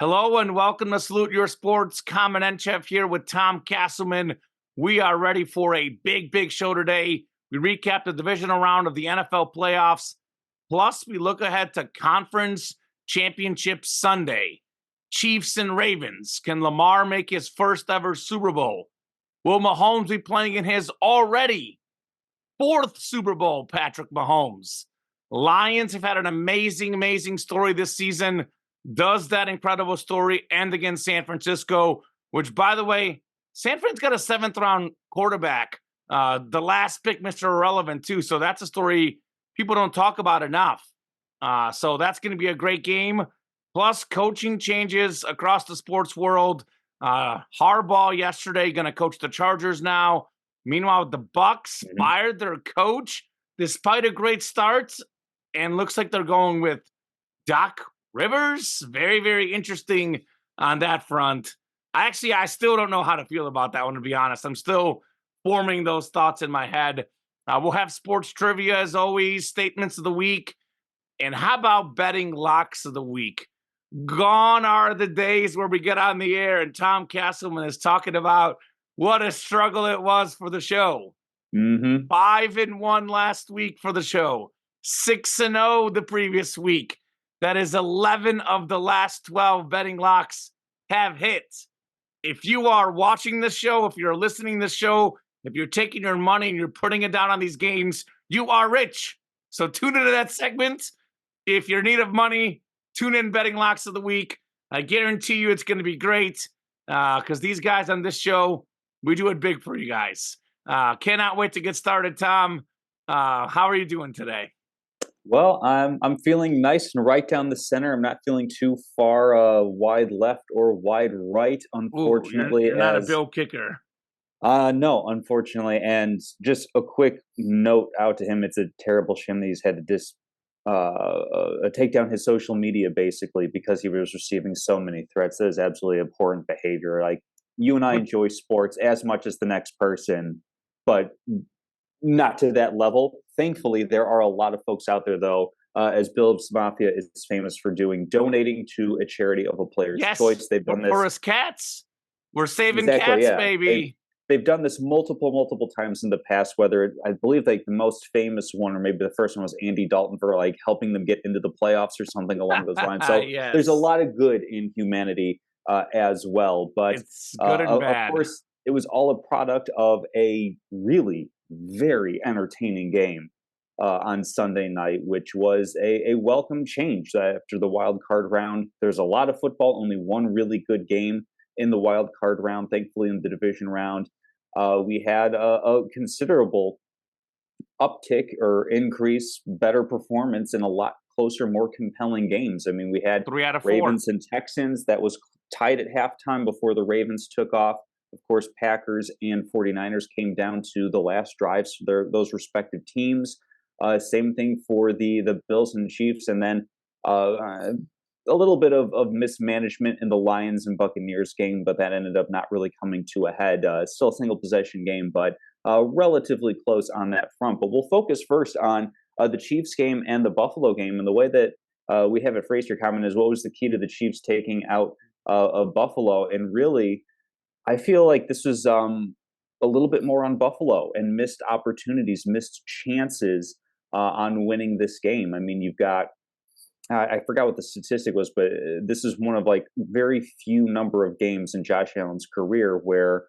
Hello and welcome to Salute Your Sports. Kamen Entchev here with Tom Casselman. We are ready for a big show today. We recap the divisional round of the NFL playoffs. Plus, we look ahead to Conference Championship Sunday. Chiefs and Ravens. Can Lamar make his first ever Super Bowl? Will Mahomes be playing in his already fourth Super Bowl, Patrick Mahomes? Lions have had an amazing story this season. Does that incredible story end against San Francisco? Which, by the way, San Fran's got a seventh-round quarterback. The last pick, Mr. Irrelevant, too. So that's a story people don't talk about enough. So that's going to be a great game. Plus, coaching changes across the sports world. Harbaugh yesterday going to coach the Chargers now. Meanwhile, the Bucks fired their coach despite a great start, and looks like they're going with Doc Rivers. Very interesting on that front. I still don't know how to feel about that one, to be honest. I'm still forming those thoughts in my head. We'll have sports trivia as always, statements of the week, and how about betting locks of the week? Gone are the days where we get on the air and Tom Casselman is talking about what a struggle it was for the show. 5-1 last week for the show. 6-0 the previous week. That is 11 of the last 12 betting locks have hit. If you are watching this show, if you're listening to this show, if you're taking your money and you're putting it down on these games, you are rich. So tune into that segment. If you're in need of money, tune in betting locks of the week. I guarantee you it's going to be great because these guys on this show, we do it big for you guys. Cannot wait to get started, Tom. How are you doing today? Well, I'm feeling nice and right down the center. I'm not feeling too far wide left or wide right, unfortunately. You're not a Bill kicker. No, unfortunately. And just a quick note out to him: it's a terrible shame that he's had to take down his social media basically because he was receiving so many threats. That is absolutely abhorrent behavior. Like, you and I enjoy sports as much as the next person, but not to that level. Thankfully, there are a lot of folks out there, though, as Bill's Mafia is famous for doing, donating to a charity of a player's choice. They've done this for us cats. We're saving exactly, cats, yeah. baby. They've done this multiple times in the past. Whether I believe like the most famous one, or maybe the first one was Andy Dalton for like helping them get into the playoffs or something along those lines. So there's a lot of good in humanity as well. But it's good and bad. Of course, it was all a product of a really very entertaining game on Sunday night, which was a welcome change after the wild card round. There's a lot of football, only one really good game in the wild card round. Thankfully, in the division round, we had a considerable uptick or increase, better performance in a lot closer, more compelling games. I mean, we had 3 out of 4. Ravens and Texans that was tied at halftime before the Ravens took off. Of course, Packers and 49ers came down to the last drives for those respective teams. Same thing for the Bills and Chiefs. And then a little bit of mismanagement in the Lions and Buccaneers game, but that ended up not really coming to a head. Still a single possession game, but relatively close on that front. But we'll focus first on the Chiefs game and the Buffalo game. And the way that we have it phrased here, Kamen, is what was the key to the Chiefs taking out of Buffalo? And really, I feel like this was a little bit more on Buffalo and missed opportunities, missed chances on winning this game. I mean, you've got, I forgot what the statistic was, but this is one of like very few number of games in Josh Allen's career where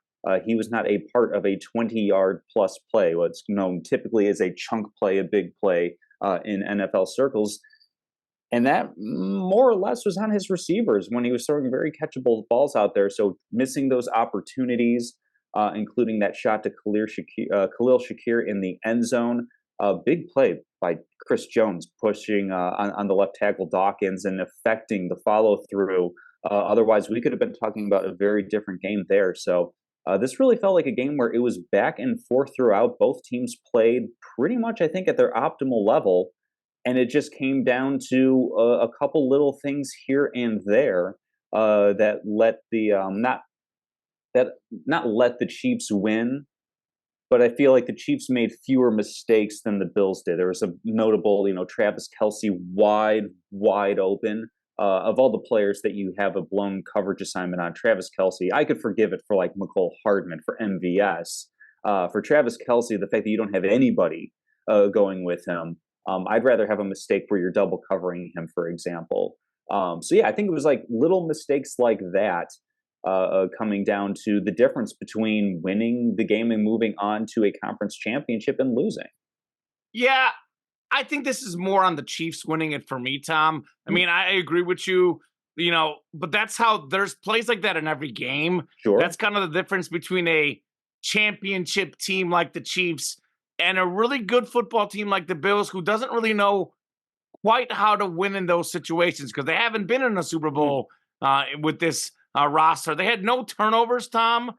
he was not a part of a 20-yard plus play. What's known typically as a chunk play, a big play in NFL circles. And that more or less was on his receivers when he was throwing very catchable balls out there. So missing those opportunities, including that shot to Khalil Shakir in the end zone. Big play by Chris Jones pushing on the left tackle Dawkins and affecting the follow through. Otherwise, we could have been talking about a very different game there. So this really felt like a game where it was back and forth throughout. Both teams played pretty much, I think, at their optimal level. And it just came down to a couple little things here and there that let the not let the Chiefs win, but I feel like the Chiefs made fewer mistakes than the Bills did. There was a notable, Travis Kelce wide open of all the players that you have a blown coverage assignment on, Travis Kelce, I could forgive it for like McCole Hardman for MVS. For Travis Kelce, the fact that you don't have anybody going with him, I'd rather have a mistake where you're double covering him, for example. So yeah, I think it was like little mistakes like that coming down to the difference between winning the game and moving on to a conference championship and losing. Yeah, I think this is more on the Chiefs winning it for me, Tom. I mean, I agree with you, but that's how there's plays like that in every game. Sure. That's kind of the difference between a championship team like the Chiefs and a really good football team like the Bills, who doesn't really know quite how to win in those situations because they haven't been in a Super Bowl with this roster. They had no turnovers, Tom,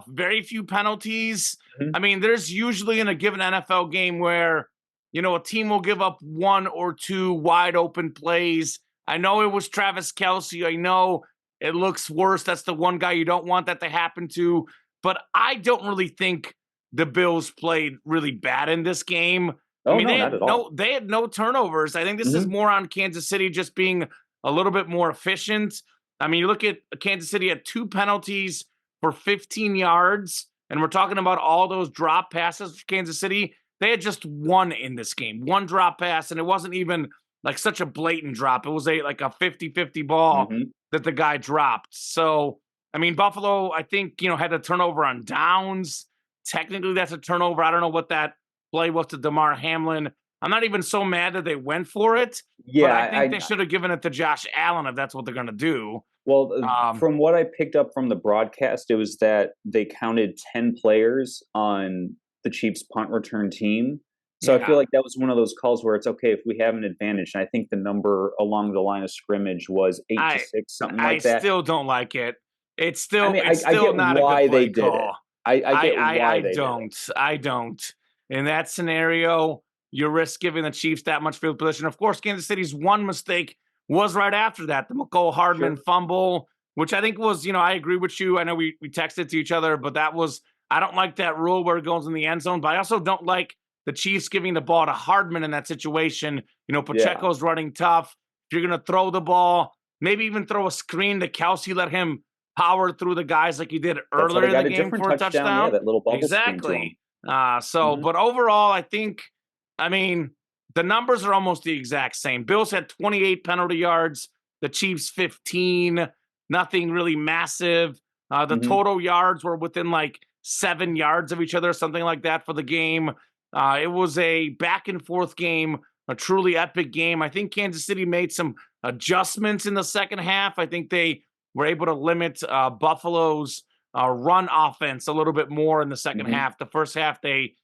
very few penalties. Mhm. I mean, there's usually in a given NFL game where, a team will give up one or two wide open plays. I know it was Travis Kelce. I know it looks worse. That's the one guy you don't want that to happen to. But I don't really think the Bills played really bad in this game. I Oh mean, no, not at all. they had no turnovers. I think this is Mhm. more on Kansas City just being a little bit more efficient. I mean, you look at Kansas City had 2 penalties for 15 yards, and we're talking about all those drop passes for Kansas City. They had just one in this game, one drop pass, and it wasn't even like such a blatant drop. It was like a 50-50 ball Mhm. that the guy dropped. So, I mean, Buffalo, I think, had a turnover on downs. Technically, that's a turnover. I don't know what that play was to DeMar Hamlin. I'm not even so mad that they went for it, but Yeah, I think I they should have given it to Josh Allen if that's what they're going to do. well, Um, from what I picked up from the broadcast, it was that they counted 10 players on the Chiefs punt return team. So I feel yeah, like that was one of those calls where it's okay if we have an advantage. And I think the number along the line of scrimmage was 8 to I 6, something I like that. still don't like it. It's I still mean, it's I still get not a good why they play did it. call. I I get I why I they did it. don't. I don't. In that scenario, you risk giving the Chiefs that much field position. Of course, Kansas City's one mistake was right after that, the McCole Hardman Sure. fumble, which I think was, I agree with you. I know we texted to each other, but that was I don't like that rule where it goes in the end zone, but I also don't like the Chiefs giving the ball to Hardman in that situation. Yeah. Pacheco's running tough. If you're going to throw the ball, maybe even throw a screen to Kelce, let him power through the guys like he did That's how they earlier in got the a game different for a touchdown. Yeah, touchdown. that little bubble screen to him. Exactly. Mhm. But overall, I think, I mean, the numbers are almost the exact same. Bills had 28 penalty yards, the Chiefs 15, nothing really massive. The Mhm. total yards were within like 7 yards of each other, something like that for the game. It was a back and forth game, a truly epic game. I think Kansas City made some adjustments in the second half. I think they were able to limit Buffalo's run offense a little bit more in the second Mhm. half. The first half, they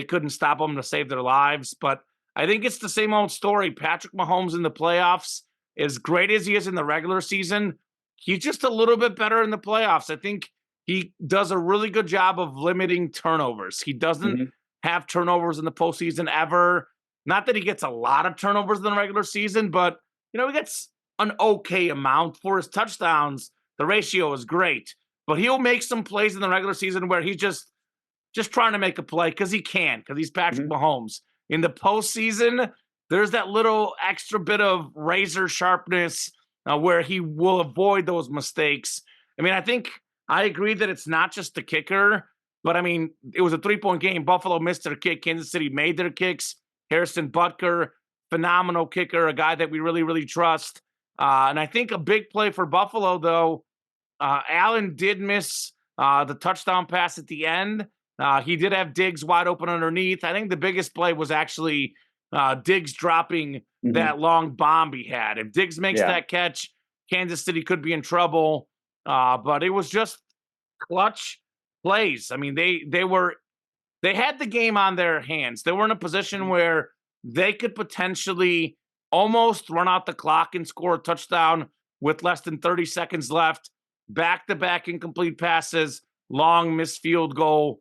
couldn't stop them to save their lives. But I think it's the same old story. Patrick Mahomes in the playoffs, as great as he is in the regular season, he's just a little bit better in the playoffs. I think he does a really good job of limiting turnovers. He doesn't Mhm. have turnovers in the postseason ever. Not that he gets a lot of turnovers in the regular season, but he gets an okay amount for his touchdowns. The ratio is great, but he'll make some plays in the regular season where he's just trying to make a play because he can, because he's Patrick Mhm. Mahomes. In the postseason, there's that little extra bit of razor sharpness where he will avoid those mistakes. I mean, I think I agree that it's not just the kicker, but I mean, it was a 3-point game. Buffalo missed their kick. Kansas City made their kicks. Harrison Butker, phenomenal kicker, a guy that we really, really trust. And I think a big play for Buffalo, though, Allen did miss the touchdown pass at the end. He did have Diggs wide open underneath. I think the biggest play was actually Diggs dropping Mhm. that long bomb he had. If Diggs makes Yeah. that catch, Kansas City could be in trouble. But it was just clutch plays. I mean, they had the game on their hands. They were in a position Mhm. where they could potentially almost run out the clock and score a touchdown with less than 30 seconds left. Back to back incomplete passes, long missed field goal.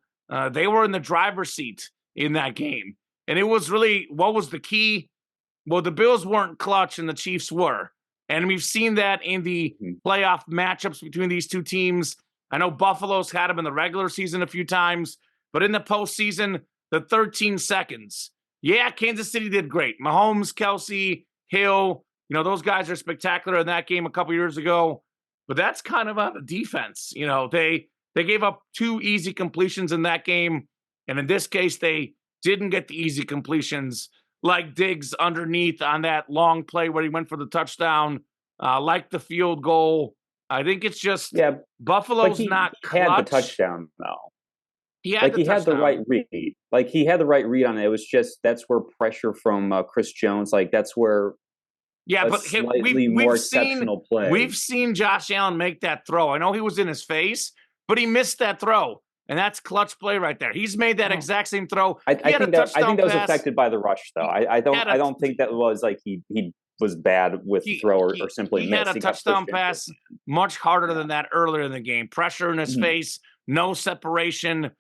They were in the driver's seat in that game. And it was really what was the key? Well, the Bills weren't clutch and the Chiefs were. And we've seen that in the Mhm. playoff matchups between these two teams. I know Buffalo's had them in the regular season a few times, but in the postseason, the 13 seconds. Yeah, Kansas City did great. Mahomes, Kelce, Hill, those guys are spectacular in that game a couple years ago, but that's kind of on the defense. They gave up 2 easy completions in that game, and in this case, they didn't get the easy completions like Diggs underneath on that long play where he went for the touchdown, like the field goal. I think it's just but Buffalo's not he had the clutch. touchdown though. He had The right read. Like he had the right read on it. It was just that's where pressure from Chris Jones. Like that's where but slightly more exceptional play. We've seen Josh Allen make that throw. I know he was in his face, but he missed that throw, and that's clutch play right there. He's made that exact same throw. I think that was affected by the rush, though. I don't think that was like he was bad with the throw or simply missed. He had a touchdown pass much harder than that earlier in the game. Pressure in his face, no separation,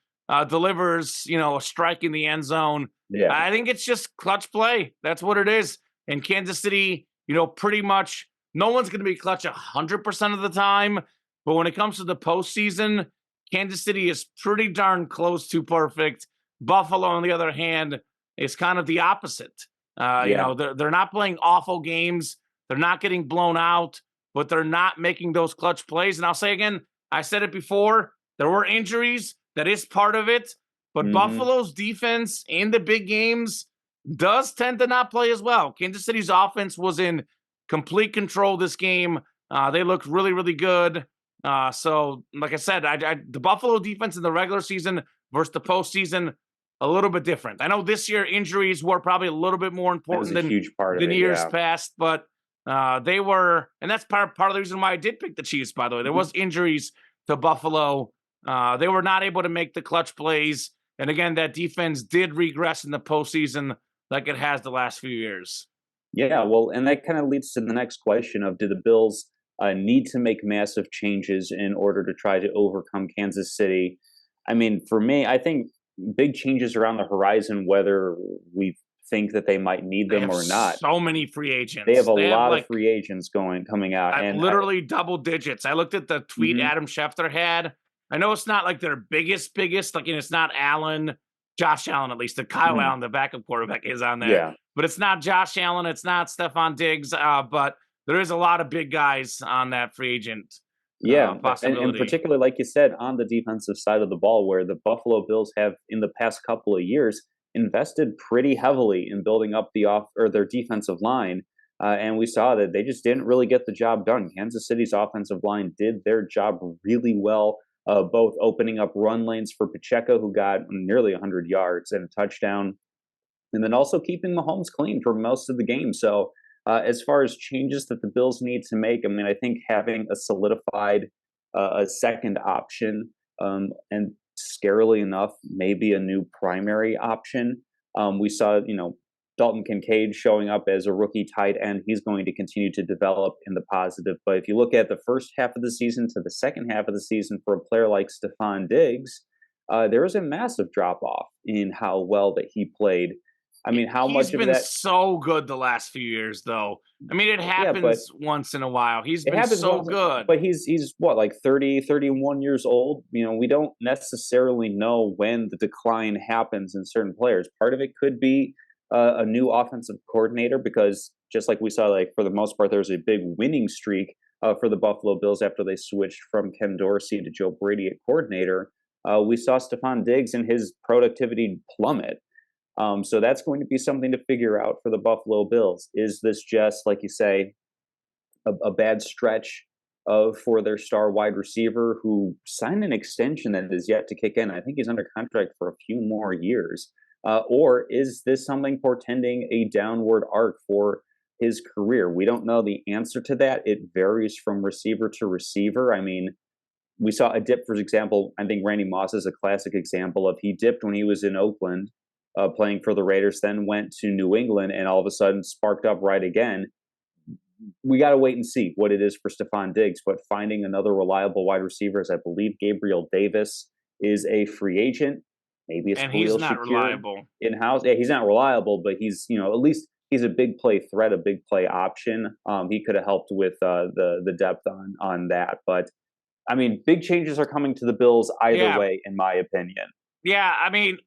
delivers, a strike in the end zone. Yeah. I think it's just clutch play. That's what it is. And Kansas City, pretty much no one's going to be clutch 100% of the time. But when it comes to the postseason, Kansas City is pretty darn close to perfect. Buffalo, on the other hand, is kind of the opposite. They're not playing awful games. They're not getting blown out, but they're not making those clutch plays. And I'll say again, I said it before, there were injuries. That is part of it. But Buffalo's defense in the big games does tend to not play as well. Kansas City's offense was in complete control this game. They looked really, really good. So, like I said, the Buffalo defense in the regular season versus the postseason, a little bit different. I know this year injuries were probably a little bit more important than years past, but they were, and that's part of the reason why I did pick the Chiefs, by the way. There was injuries to Buffalo. They were not able to make the clutch plays. And again, that defense did regress in the postseason like it has the last few years. Yeah, well, and that kind of leads to the next question of, do the Bills need to make massive changes in order to try to overcome Kansas City? I mean, for me, I think big changes are on the horizon, whether we think that they might need them or not. So many free agents. They have a lot of free agents coming out. And literally double digits. I looked at the tweet Adam Schefter had. I know it's not like their biggest, like, and it's not Josh Allen, at least. The Kyle Allen, the backup quarterback, is on there. Yeah. But it's not Josh Allen. It's not Stephon Diggs. But there is a lot of big guys on that free agent. Possibility. And particularly, like you said, on the defensive side of the ball, where the Buffalo Bills have, in the past couple of years, invested pretty heavily in building up their defensive line. And we saw that they just didn't really get the job done. Kansas City's offensive line did their job really well. Both opening up run lanes for Pacheco, who got nearly 100 yards and a touchdown, and then also keeping Mahomes clean for most of the game. So as far as changes that the Bills need to make, I mean, I think having a solidified a second option, and scarily enough, maybe a new primary option. We saw, Dalton Kincaid showing up as a rookie tight end. He's going to continue to develop in the positive. But if you look at the first half of the season to the second half of the season for a player like Stephon Diggs, there was a massive drop-off in how well that he played. I mean, he's been so good the last few years, though. I mean, it happens once in a while. He's been so good. But he's what, like 30, 31 years old? We don't necessarily know when the decline happens in certain players. Part of it could be a new offensive coordinator, because just like we saw, like for the most part, there's a big winning streak for the Buffalo Bills after they switched from Ken Dorsey to Joe Brady at coordinator. We saw Stephon Diggs and his productivity plummet. So that's going to be something to figure out for the Buffalo Bills. Is this just, like you say, a bad stretch for their star wide receiver who signed an extension that is yet to kick in? I think he's under contract for a few more years. Or is this something portending a downward arc for his career? We don't know the answer to that. It varies from receiver to receiver. I mean, we saw a dip, for example. I think Randy Moss is a classic example of, he dipped when he was in Oakland playing for the Raiders, then went to New England and all of a sudden sparked up right again. We got to wait and see what it is for Stephon Diggs, but finding another reliable wide receiver, as I believe Gabriel Davis is a free agent. Maybe it's he's not reliable in-house. Yeah, he's not reliable, but he's, at least he's a big play threat, a big play option. He could have helped with the depth on that. But I mean, big changes are coming to the Bills either way, in my opinion. Yeah, I mean,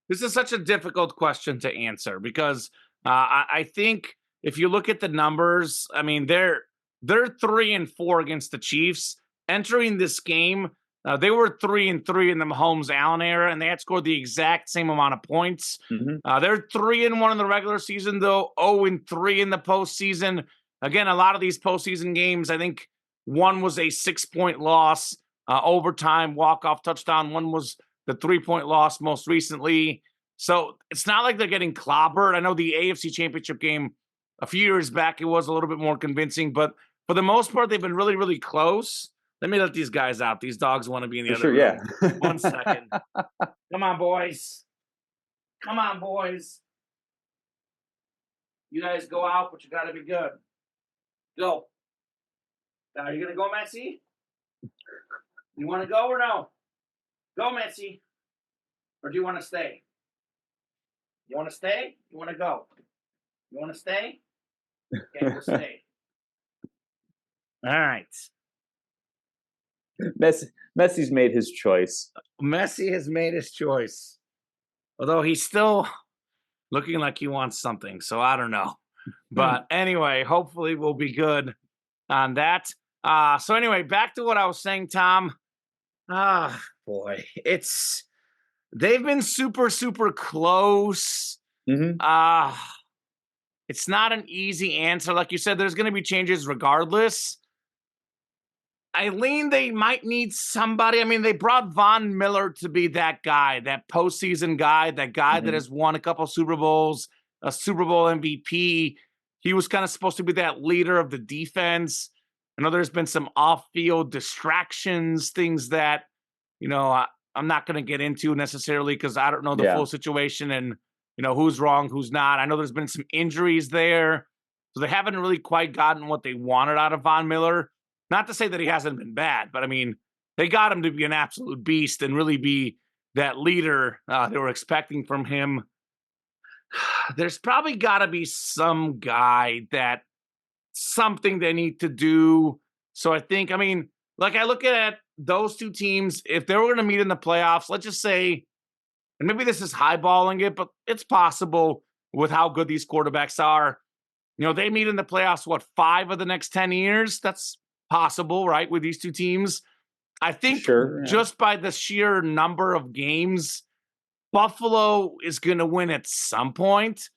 this is such a difficult question to answer, because I think if you look at the numbers, I mean, they're 3-4 against the Chiefs. Entering this game, they were 3-3 in the Mahomes-Allen era, and they had scored the exact same amount of points. They're 3-1 in the regular season, though 0-3 in the postseason. Again, a lot of these postseason games, I think one was a 6-point loss, overtime, walk-off touchdown. One was the 3-point loss most recently. So it's not like they're getting clobbered. I know the AFC Championship game a few years back, it was a little bit more convincing, but for the most part, they've been really, really close. Let me let these guys out. These dogs want to be in the other room. Yeah. 1 second. Come on, boys. Come on, boys. You guys go out, but you got to be good. Go. Now, are you going to go, Messi? You want to go or no? Go, Messi. Or do you want to stay? You want to stay? You want to go? You want to stay? Okay, we'll stay. All right. Messi's made his choice. Messi has made his choice. Although he's still looking like he wants something, so I don't know. But anyway, hopefully we'll be good on that. So anyway, back to what I was saying, Tom. Boy, they've been super, super close. It's not an easy answer. Like you said, there's going to be changes regardless. They might need somebody. I mean, they brought Von Miller to be that guy, that postseason guy, that guy that has won a couple Super Bowls, a Super Bowl MVP. He was kind of supposed to be that leader of the defense. I know there's been some off-field distractions, things that, I'm not going to get into necessarily because I don't know the full situation and, who's wrong, who's not. I know there's been some injuries there. So they haven't really quite gotten what they wanted out of Von Miller. Not to say that he hasn't been bad, but I mean, they got him to be an absolute beast and really be that leader they were expecting from him. There's probably got to be some guy that something they need to do. So I think, I look at those two teams, if they were going to meet in the playoffs, let's just say, and maybe this is highballing it, but it's possible with how good these quarterbacks are. They meet in the playoffs, 5 of the next 10 years? That's possible, right, with these two teams. I think just by the sheer number of games, Buffalo is going to win at some point.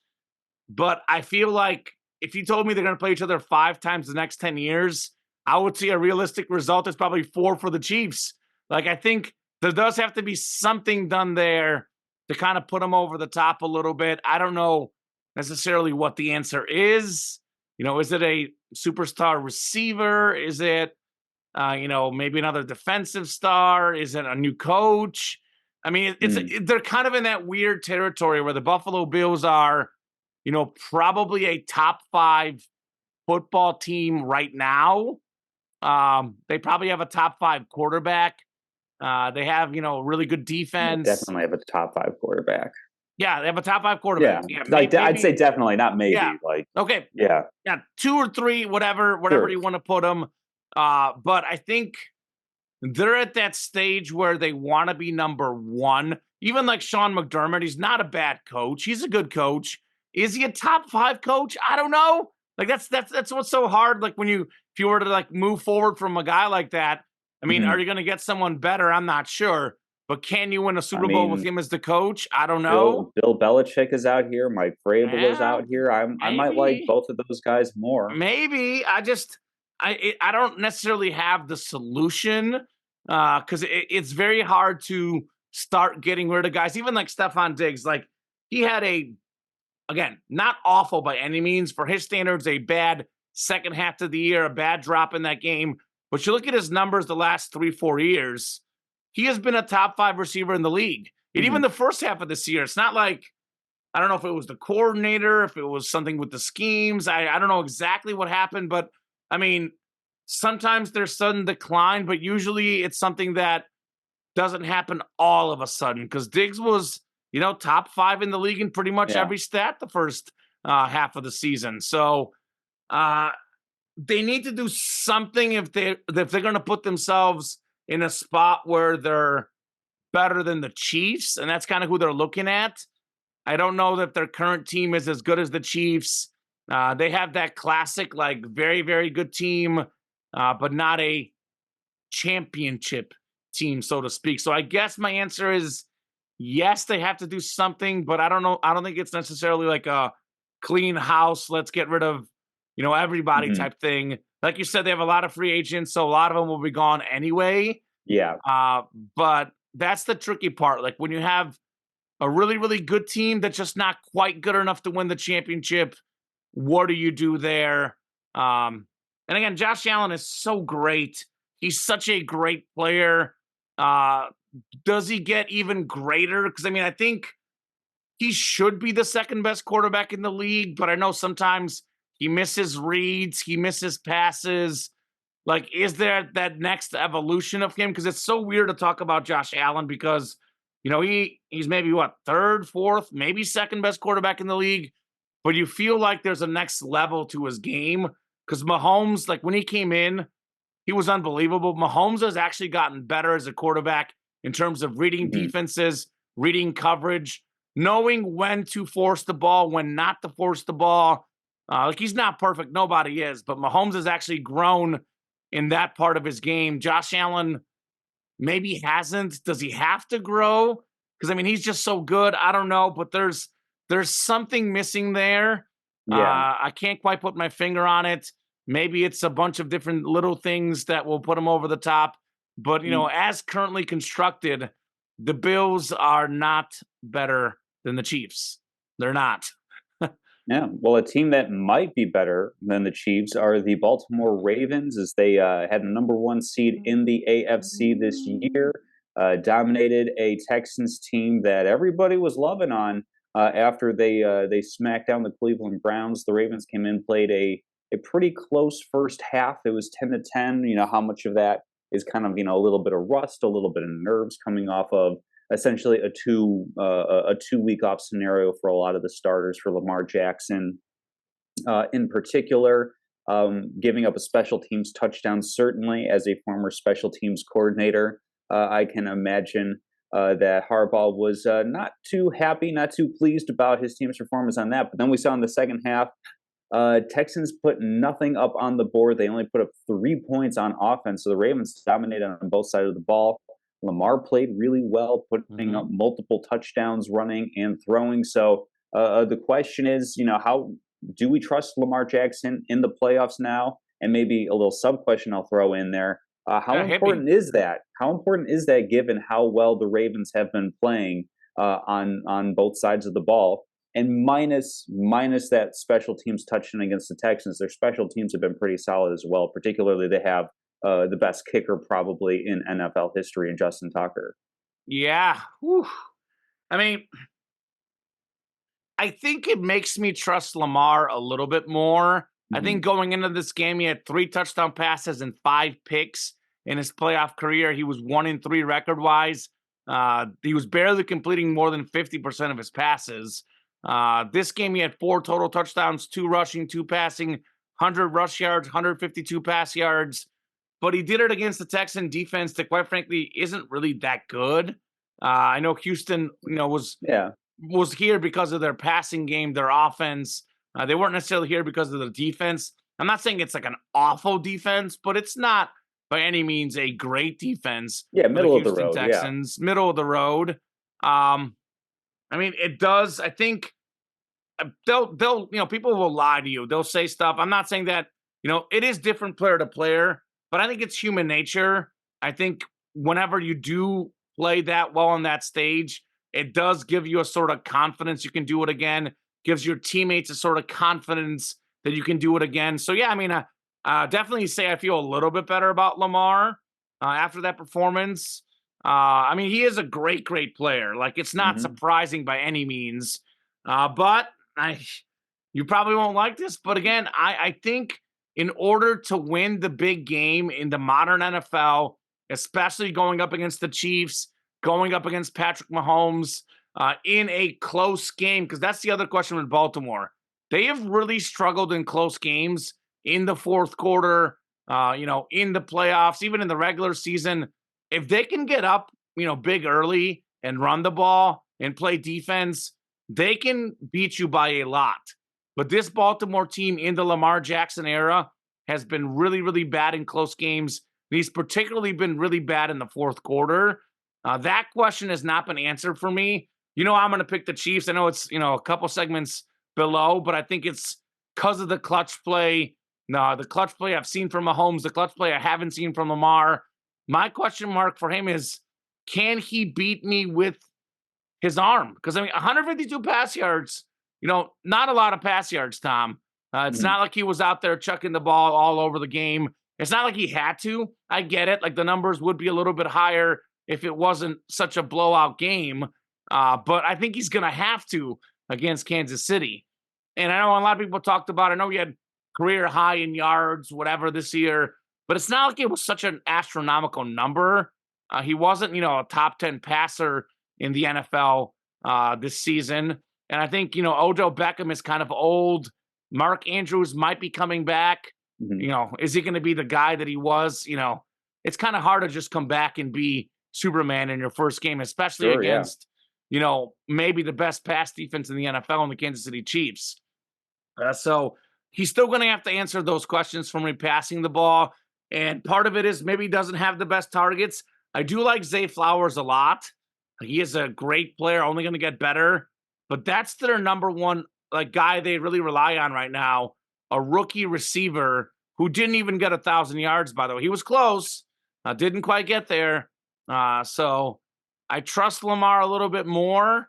But I feel like if you told me they're going to play each other 5 times the next 10 years, I would see a realistic result is probably 4 for the Chiefs. I think there does have to be something done there to kind of put them over the top a little bit. I don't know necessarily what the answer is. Is it a superstar receiver? Is it, maybe another defensive star? Is it a new coach? They're kind of in that weird territory where the Buffalo Bills are, probably a top 5 football team right now. They probably have a top 5 quarterback. They have, really good defense. They definitely have a top 5 quarterback. Yeah, they have a top 5 quarterback. Yeah, I'd say definitely, not maybe. Yeah. Okay. Yeah. Yeah, 2 or 3, whatever you want to put them. But I think they're at that stage where they want to be number 1. Even like Sean McDermott, he's not a bad coach. He's a good coach. Is he a top 5 coach? I don't know. That's what's so hard. If you were to move forward from a guy like that, are you going to get someone better? I'm not sure. But can you win a Super Bowl with him as the coach? I don't know. Bill Belichick is out here. Mike Vrabel is out here. I might like both of those guys more. Maybe. I don't necessarily have the solution because it's very hard to start getting rid of guys. Even like Stephon Diggs, he had again, not awful by any means. For his standards, a bad second half of the year, a bad drop in that game. But you look at his numbers the last 3-4 years, he has been a top 5 receiver in the league. And even the first half of this year, it's not like, I don't know if it was the coordinator, if it was something with the schemes. I don't know exactly what happened, but sometimes there's sudden decline, but usually it's something that doesn't happen all of a sudden because Diggs was, top 5 in the league in pretty much every stat the first half of the season. So they need to do something if they're going to put themselves in a spot where they're better than the Chiefs, and that's kind of who they're looking at. I don't know that their current team is as good as the Chiefs. They have that classic, like very, very good team, but not a championship team, so to speak. So I guess my answer is yes, they have to do something, but I don't know. I don't think it's necessarily like a clean house. Let's get rid of, everybody Mhm. type thing. Like you said, they have a lot of free agents, so a lot of them will be gone anyway. Yeah. Uh, but that's the tricky part. Like when you have a really, really good team that's just not quite good enough to win the championship, what do you do there? And again, Josh Allen is so great. He's such a great player. Uh, does he get even greater? Because I mean, I think he should be the second best quarterback in the league, but I know sometimes he misses reads, he misses passes. Like, is there that next evolution of him? Because it's so weird to talk about Josh Allen because, he's maybe what, third, fourth, maybe second best quarterback in the league, but you feel like there's a next level to his game. Because Mahomes, like when he came in, he was unbelievable. Mahomes has actually gotten better as a quarterback in terms of reading Mhm. defenses, reading coverage, knowing when to force the ball, when not to force the ball. Like he's not perfect, nobody is, but Mahomes has actually grown in that part of his game. Josh Allen maybe hasn't. Does he have to grow? Because I mean, he's just so good. I don't know, but there's something missing there. Yeah. I can't quite put my finger on it. Maybe it's a bunch of different little things that will put him over the top. But Mm. as currently constructed, the Bills are not better than the Chiefs. They're not. Yeah, well, a team that might be better than the Chiefs are the Baltimore Ravens, as they had the number one seed in the AFC this year, dominated a Texans team that everybody was loving on after they smacked down the Cleveland Browns. The Ravens came in, played a pretty close first half. It was 10-10. You know how much of that is kind of a little bit of rust, a little bit of nerves coming off of essentially a 2 week off scenario for a lot of the starters for Lamar Jackson in particular. Giving up a special teams touchdown, certainly as a former special teams coordinator, I can imagine that Harbaugh was not too happy, not too pleased about his team's performance on that. But then we saw in the second half, Texans put nothing up on the board. They only put up 3 points on offense. So the Ravens dominated on both sides of the ball. Lamar played really well, putting up Mhm. multiple touchdowns, running and throwing. So the question is, how do we trust Lamar Jackson in the playoffs now? And maybe a little sub question I'll throw in there. How Yeah, hit me. important is that? How important is that given how well the Ravens have been playing on both sides of the ball? And minus that special teams touchdown against the Texans, their special teams have been pretty solid as well. Particularly, they have the best kicker probably in NFL history in Justin Tucker. Yeah. Whew. I mean, I think it makes me trust Lamar a little bit more. I Hmm. think going into this game, he had 3 touchdown passes and 5 picks in his playoff career. He was 1-3 record wise. He was barely completing more than 50% of his passes. This game, he had 4 total touchdowns, 2 rushing, 2 passing, 100 rush yards, 152 pass yards. But he did it against the Texan defense that, quite frankly, isn't really that good. I know Houston, Yeah. was here because of their passing game, their offense. They weren't necessarily here because of the defense. I'm not saying it's like an awful defense, but it's not by any means a great defense Yeah, for the middle of the Houston road. Yeah. Texans, middle of the road. Um, I mean, it does. I think they'll people will lie to you. They'll say stuff. I'm not saying that it is different player to player, but I think it's human nature. I think whenever you do play that well on that stage, it does give you a sort of confidence you can do it again. Gives your teammates a sort of confidence that you can do it again. So yeah, I mean, definitely say I feel a little bit better about Lamar after that performance. I mean, he is a great, great player. Like it's not Hmm. surprising by any means. But I you probably won't like this, but again, I think in order to win the big game in the modern NFL, especially going up against the Chiefs, going up against Patrick Mahomes in a close game, because that's the other question with Baltimore. They have really struggled in close games in the fourth quarter, in the playoffs, even in the regular season. If they can get up, big early and run the ball and play defense, they can beat you by a lot. But this Baltimore team in the Lamar Jackson era has been really, really bad in close games. He's particularly been really bad in the fourth quarter. That question has not been answered for me. I'm going to pick the Chiefs. I know it's, a couple segments below, but I think it's because of the clutch play. No, the clutch play I've seen from Mahomes, the clutch play I haven't seen from Lamar. My question mark for him is, can he beat me with his arm? Because, 152 pass yards, not a lot of pass yards, Tom. It's not like he was out there chucking the ball all over the game. It's not like he had to. I get it. Like, the numbers would be a little bit higher if it wasn't such a blowout game. But I think he's going to have to against Kansas City. And I know a lot of people talked about, I know he had career high in yards, whatever, this year, but it's not like it was such an astronomical number. He wasn't, a top 10 passer in the NFL this season. And I think, Odell Beckham is kind of old. Mark Andrews might be coming back. Is he going to be the guy that he was? It's kind of hard to just come back and be Superman in your first game, especially against, maybe the best pass defense in the NFL in the Kansas City Chiefs. So he's still going to have to answer those questions from me passing the ball. And part of it is maybe he doesn't have the best targets. I do like Zay Flowers a lot. He is a great player, only going to get better. But that's their number one guy they really rely on right now, a rookie receiver who didn't even get 1,000 yards, by the way. He was close, didn't quite get there. So I trust Lamar a little bit more.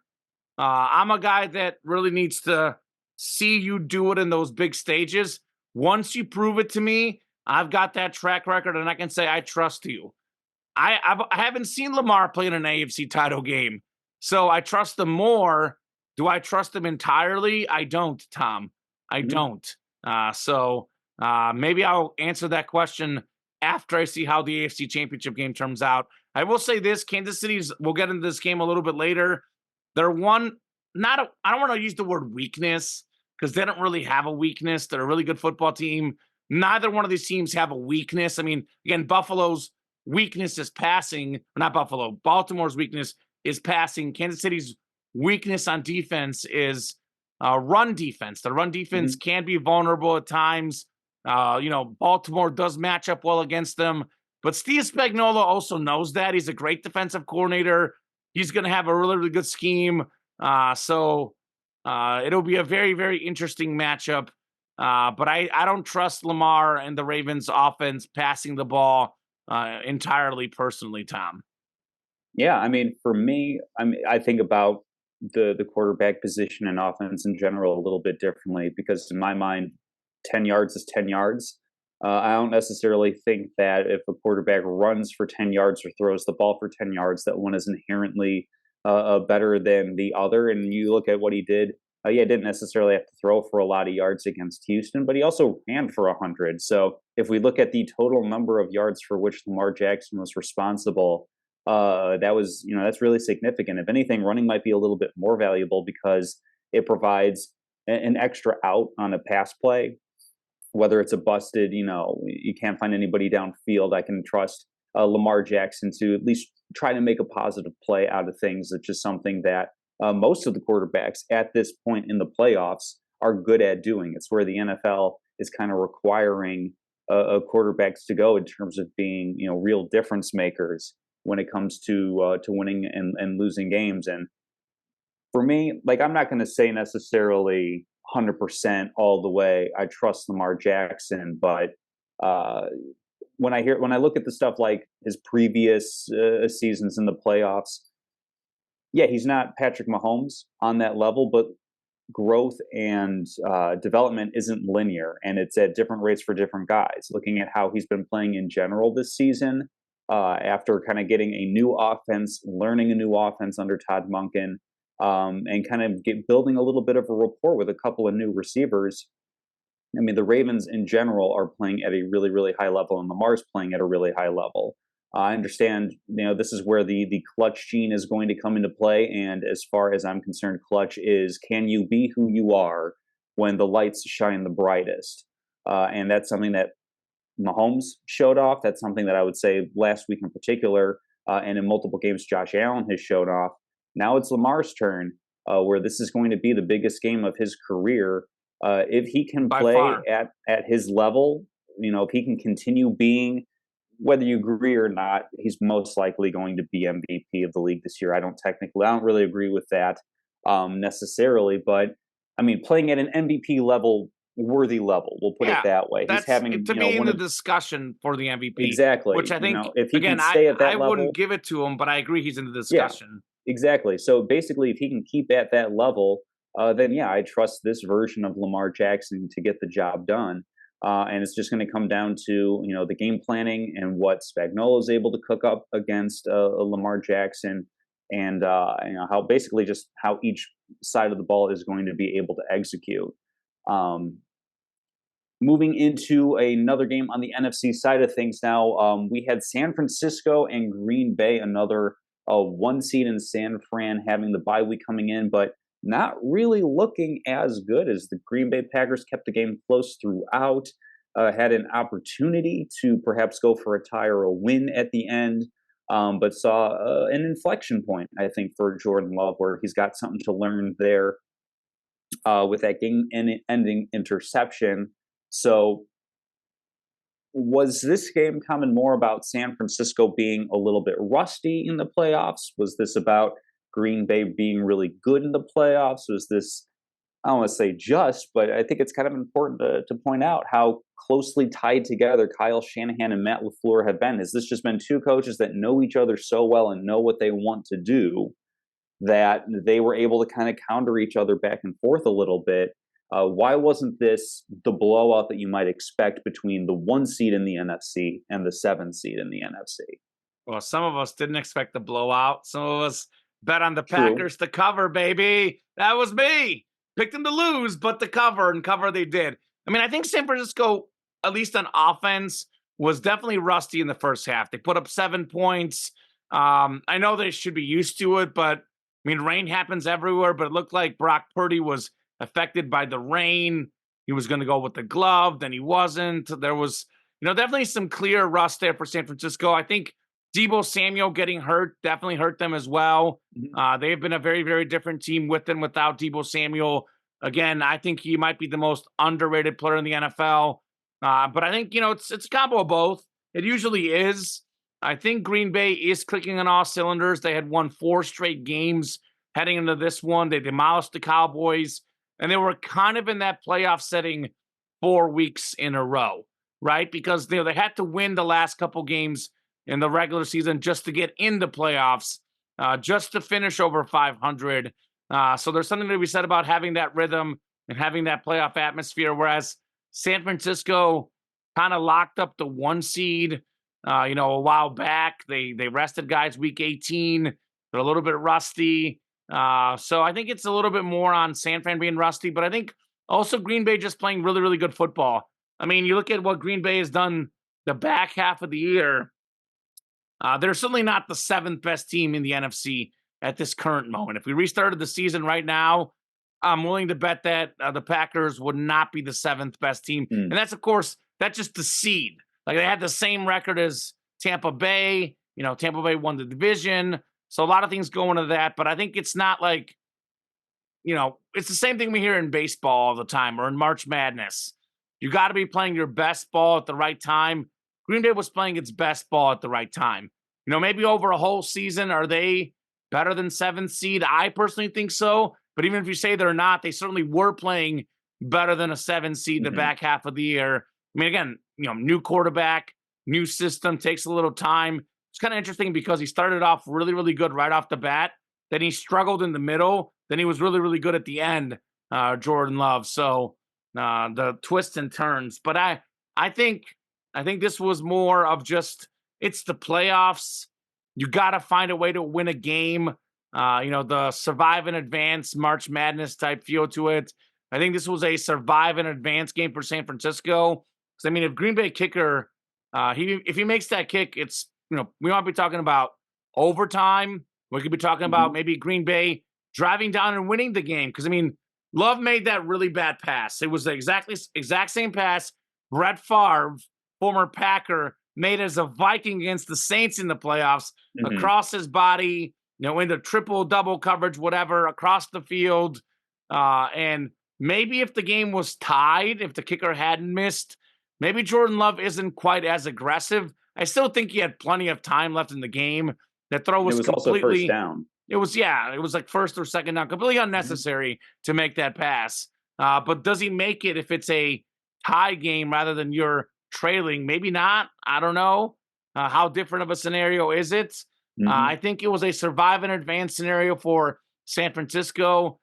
I'm a guy that really needs to see you do it in those big stages. Once you prove it to me, I've got that track record, and I can say I trust you. I haven't seen Lamar play in an AFC title game, so I trust him more. Do I trust him entirely? I don't, Tom. I don't. So maybe I'll answer that question after I see how the AFC Championship game turns out. I will say this, Kansas City's, we'll get into this game a little bit later. They're I don't want to use the word weakness because they don't really have a weakness. They're a really good football team. Neither one of these teams have a weakness. Again, Buffalo's weakness is passing. Not Buffalo. Baltimore's weakness is passing. Kansas City's weakness on defense is run defense. The run defense can be vulnerable at times. Baltimore does match up well against them. But Steve Spagnuolo also knows that. He's a great defensive coordinator. He's going to have a really, really good scheme. So it'll be a very, very interesting matchup. But I don't trust Lamar and the Ravens offense passing the ball entirely personally, Tom. Yeah, for me, I think about the quarterback position and offense in general a little bit differently because in my mind, 10 yards is 10 yards. I don't necessarily think that if a quarterback runs for 10 yards or throws the ball for 10 yards, that one is inherently better than the other. And you look at what he did. Didn't necessarily have to throw for a lot of yards against Houston, but he also ran for 100. So if we look at the total number of yards for which Lamar Jackson was responsible, that's really significant. If anything, running might be a little bit more valuable because it provides an extra out on a pass play. Whether it's a busted, you can't find anybody downfield. I can trust Lamar Jackson to at least try to make a positive play out of things. It's just something that most of the quarterbacks at this point in the playoffs are good at doing. It's where the NFL is kind of requiring quarterbacks to go in terms of being, real difference makers when it comes to winning and losing games. And for me, I'm not going to say necessarily 100% all the way I trust Lamar Jackson, but when I look at the stuff like his previous seasons in the playoffs, he's not Patrick Mahomes on that level, but growth and development isn't linear, and it's at different rates for different guys. Looking at how he's been playing in general this season, after kind of getting a new offense, learning a new offense under Todd Monken, and kind of building a little bit of a rapport with a couple of new receivers. The Ravens in general are playing at a really, really high level, and Lamar's playing at a really high level. I understand, this is where the clutch gene is going to come into play. And as far as I'm concerned, clutch is, can you be who you are when the lights shine the brightest? And that's something that Mahomes showed off. That's something that I would say last week in particular, and in multiple games, Josh Allen has showed off. Now it's Lamar's turn, where this is going to be the biggest game of his career. If he can by play far. at his level, if he can continue being, whether you agree or not, he's most likely going to be MVP of the league this year. I don't really agree with that necessarily, but I mean, playing at an MVP level, worthy level, we'll put it Yeah, that way. He's that's having, to me in one the of discussion for the MVP, which exactly, I think if he can again stay at I that wouldn't level, give it to him, but I agree he's in the yeah, discussion. exactly. So basically, if he can keep at that level, then yeah, I trust this version of Lamar Jackson to get the job done. And it's just going to come down to the game planning and what Spagnuolo is able to cook up against Lamar Jackson, and how basically just how each side of the ball is going to be able to execute. Um, Moving into another game on the NFC side of things now, we had San Francisco and Green Bay, another one seed in San Fran having the bye week coming in, but not really looking as good as the Green Bay Packers kept the game close throughout, had an opportunity to perhaps go for a tie or a win at the end, but saw an inflection point, I think, for Jordan Love, where he's got something to learn there with that game-ending interception. So, was this game coming more about San Francisco being a little bit rusty in the playoffs? Was this about Green Bay being really good in the playoffs? Was this, I don't want to say just, but I think it's kind of important to point out how closely tied together Kyle Shanahan and Matt LaFleur have been. Has this just been two coaches that know each other so well and know what they want to do, that they were able to kind of counter each other back and forth a little bit? Why wasn't this the blowout that you might expect between the one seed in the NFC and the seven seed in the NFC? Well, some of us didn't expect the blowout. Some of us bet on the True. Packers to cover, baby. That was me. Picked them to lose, but to cover, and cover they did. I mean, I think San Francisco, at least on offense, was definitely rusty in the first half. They put up 7 points. I know they should be used to it, but I mean, rain happens everywhere, but it looked like Brock Purdy was affected by the rain. He was going to go with the glove, then he wasn't. There was, definitely some clear rust there for San Francisco. I think Debo Samuel getting hurt definitely hurt them as well. Mhm. They've been a very, very different team with and without Debo Samuel. Again, I think he might be the most underrated player in the NFL. But I think, it's a combo of both. It usually is. I think Green Bay is clicking on all cylinders. They had won 4 straight games heading into this one. They demolished the Cowboys, and they were kind of in that playoff setting 4 weeks in a row, right? Because they had to win the last couple games in the regular season just to get into playoffs, just to finish over 500. So there's something to be said about having that rhythm and having that playoff atmosphere. Whereas San Francisco kind of locked up the one seed, a while back. They rested guys week 18. They're a little bit rusty. So I think it's a little bit more on San Fran being rusty, but I think also Green Bay just playing really, really good football. I mean, you look at what Green Bay has done the back half of the year. They're certainly not the 7th best team in the NFC at this current moment. If we restarted the season right now, I'm willing to bet that the Packers would not be the 7th best team. Mm. And that's, of course, that's just the seed. Like, they had the same record as Tampa Bay. Tampa Bay won the division. So a lot of things go into that. But I think it's not like, it's the same thing we hear in baseball all the time or in March Madness. You got to be playing your best ball at the right time. Green Bay was playing its best ball at the right time. Maybe over a whole season, are they better than 7th seed? I personally think so. But even if you say they're not, they certainly were playing better than a 7 seed the Mhm. back half of the year. I mean, again, new quarterback, new system, takes a little time. It's kind of interesting because he started off really, really good right off the bat. Then he struggled in the middle. Then he was really, really good at the end, Jordan Love. So the twists and turns. But I think this was more of just, it's the playoffs. You got to find a way to win a game. The survive and advance March Madness type feel to it. I think this was a survive and advance game for San Francisco. Because I mean, if Green Bay kicker, if he makes that kick, it's we might be talking about overtime. We could be talking about Mhm. maybe Green Bay driving down and winning the game. Because I mean, Love made that really bad pass. It was the exact same pass Brett Favre, former Packer, made as a Viking against the Saints in the playoffs, Mhm. across his body, into triple, double coverage, whatever, across the field. And maybe if the game was tied, if the kicker hadn't missed, maybe Jordan Love isn't quite as aggressive. I still think he had plenty of time left in the game. That throw And it was was also first completely, down. it was like first or second down, completely unnecessary to make that pass. But does he make it if it's a tie game rather than you're trailing? Maybe not. I don't know. How different of a scenario is it? I think it was a survive and advance scenario for San Francisco.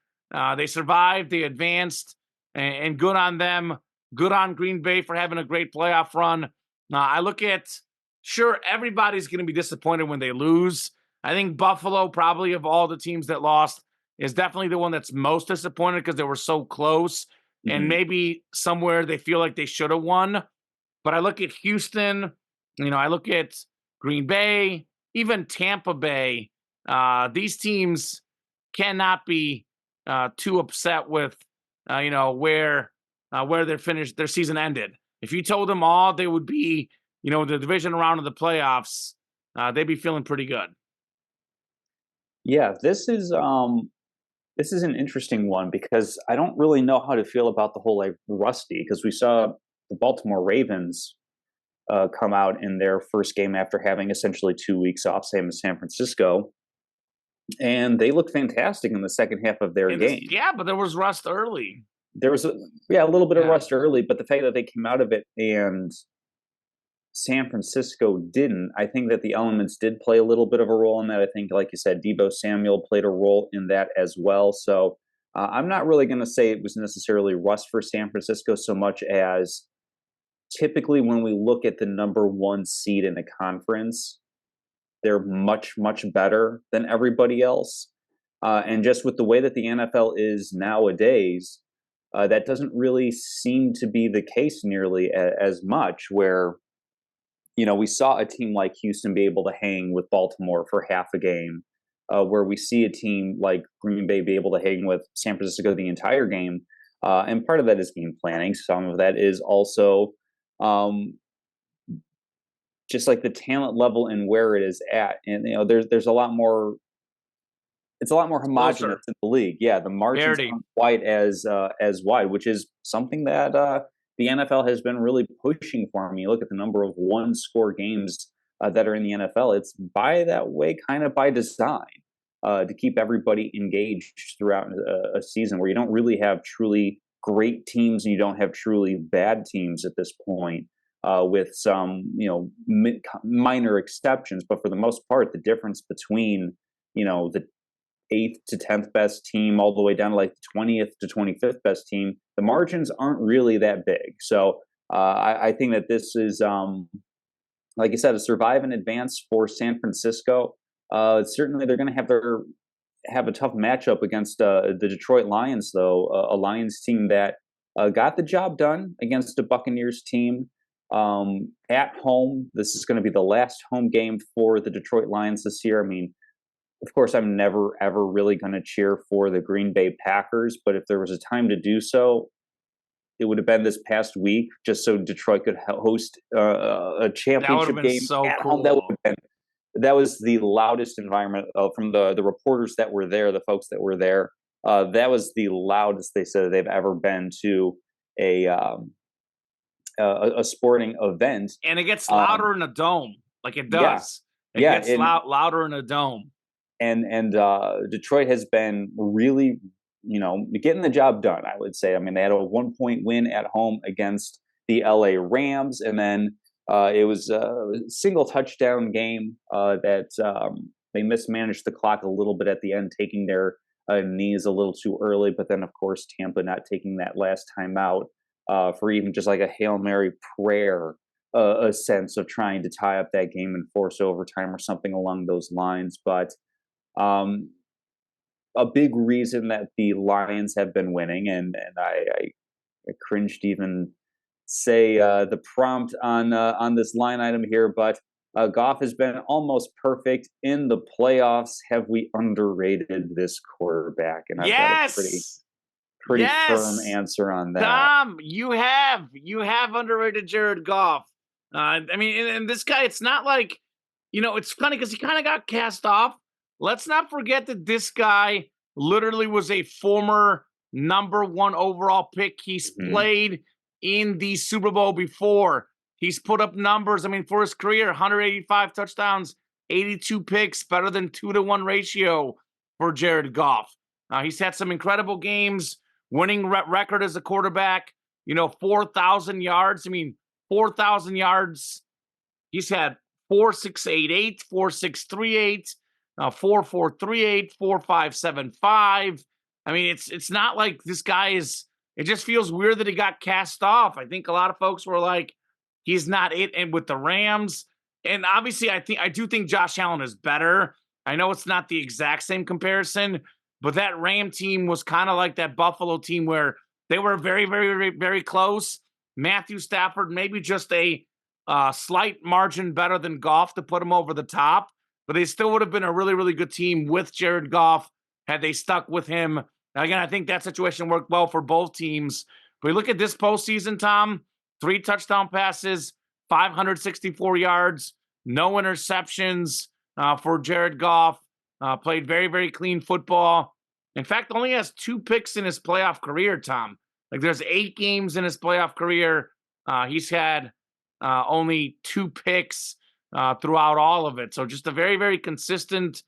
They survived, they advanced, and good on them. Good on Green Bay for having a great playoff run. I look at, sure, everybody's going to be disappointed when they lose. I think Buffalo, probably of all the teams that lost, is definitely the one that's most disappointed because they were so close. And maybe somewhere they feel like they should have won. But I look at Houston, I look at Green Bay, even Tampa Bay. These teams cannot be too upset with, where their season ended. If you told them all they would be, the division round of the playoffs, they'd be feeling pretty good. Yeah, this is an interesting one because I don't really know how to feel about the whole like rusty because we saw the Baltimore Ravens come out in their first game after having essentially 2 weeks off, same as San Francisco, and they looked fantastic in the second half of their game. Yeah, but there was rust early. There was a little bit of rust early, but the fact that they came out of it and San Francisco didn't, I think that the elements did play a little bit of a role in that. I think, like you said, Deebo Samuel played a role in that as well. So I'm not really going to say it was necessarily rust for San Francisco so much as typically when we look at the number one seed in the conference, they're much, much better than everybody else. And just with the way that the NFL is nowadays, that doesn't really seem to be the case nearly as much where we saw a team like Houston be able to hang with Baltimore for half a game, where we see a team like Green Bay be able to hang with San Francisco the entire game. And part of that is game planning. Some of that is also just like the talent level and where it is at. And there's a lot more. It's a lot more homogenous in the league. Yeah, the margins aren't quite as wide, which is something that the NFL has been really pushing for. I mean, you look at the number of one-score games that are in the NFL. It's by that way, kind of by design, to keep everybody engaged throughout a season where you don't really have truly great teams and you don't have truly bad teams at this point, with some minor exceptions. But for the most part, the difference between the 8th to 10th best team all the way down to like the 20th to 25th best team, the margins aren't really that big. So I think that this is, like you said, a survive and advance for San Francisco. Certainly they're going to have a tough matchup against the Detroit Lions, though, a Lions team that got the job done against a Buccaneers team at home. This is going to be the last home game for the Detroit Lions this year. I mean, of course, I'm never, ever really going to cheer for the Green Bay Packers, but if there was a time to do so, it would have been this past week, just so Detroit could host a championship game at home. That was the loudest environment from the reporters that were there, the folks that were there. That was the loudest they said they've ever been to a sporting event. And it gets louder in a dome, like it does. Yeah, it gets louder in a dome. And Detroit has been really, getting the job done, I would say. I mean, they had a 1-point win at home against the LA Rams, and then it was a single touchdown game that they mismanaged the clock a little bit at the end, taking their knees a little too early. But then, of course, Tampa not taking that last time out for even just like a Hail Mary prayer, a sense of trying to tie up that game and force overtime or something along those lines. But a big reason that the Lions have been winning, and I cringe to even say the prompt on this line item here, but Goff has been almost perfect in the playoffs. Have we underrated this quarterback? And I've got a pretty firm answer on that. Tom, you have underrated Jared Goff. I mean, and this guy, it's not like, it's funny because he kind of got cast off. Let's not forget that this guy literally was a former #1 overall pick. He's Mhm. played in the Super Bowl before. He's put up numbers. I mean, for his career, 185 touchdowns, 82 picks, better than 2-to-1 ratio for Jared Goff. He's had some incredible games, winning record as a quarterback, 4,000 yards. I mean, 4,000 yards. He's had 4.688, 4.638, 4.438, 4.575. I mean, it's not like this guy is. It just feels weird that he got cast off. I think a lot of folks were like, he's not it, and with the Rams. And obviously, I do think Josh Allen is better. I know it's not the exact same comparison, but that Ram team was kind of like that Buffalo team where they were very, very, very, very close. Matthew Stafford, maybe just a slight margin better than Goff to put him over the top, but they still would have been a really, really good team with Jared Goff had they stuck with him. Again, I think that situation worked well for both teams. But we look at this postseason, Tom, 3 touchdown passes, 564 yards, no interceptions for Jared Goff. Played very, very clean football. In fact, only has 2 picks in his playoff career, Tom. Like there's 8 games in his playoff career. He's had only 2 picks throughout all of it. So just a very, very consistent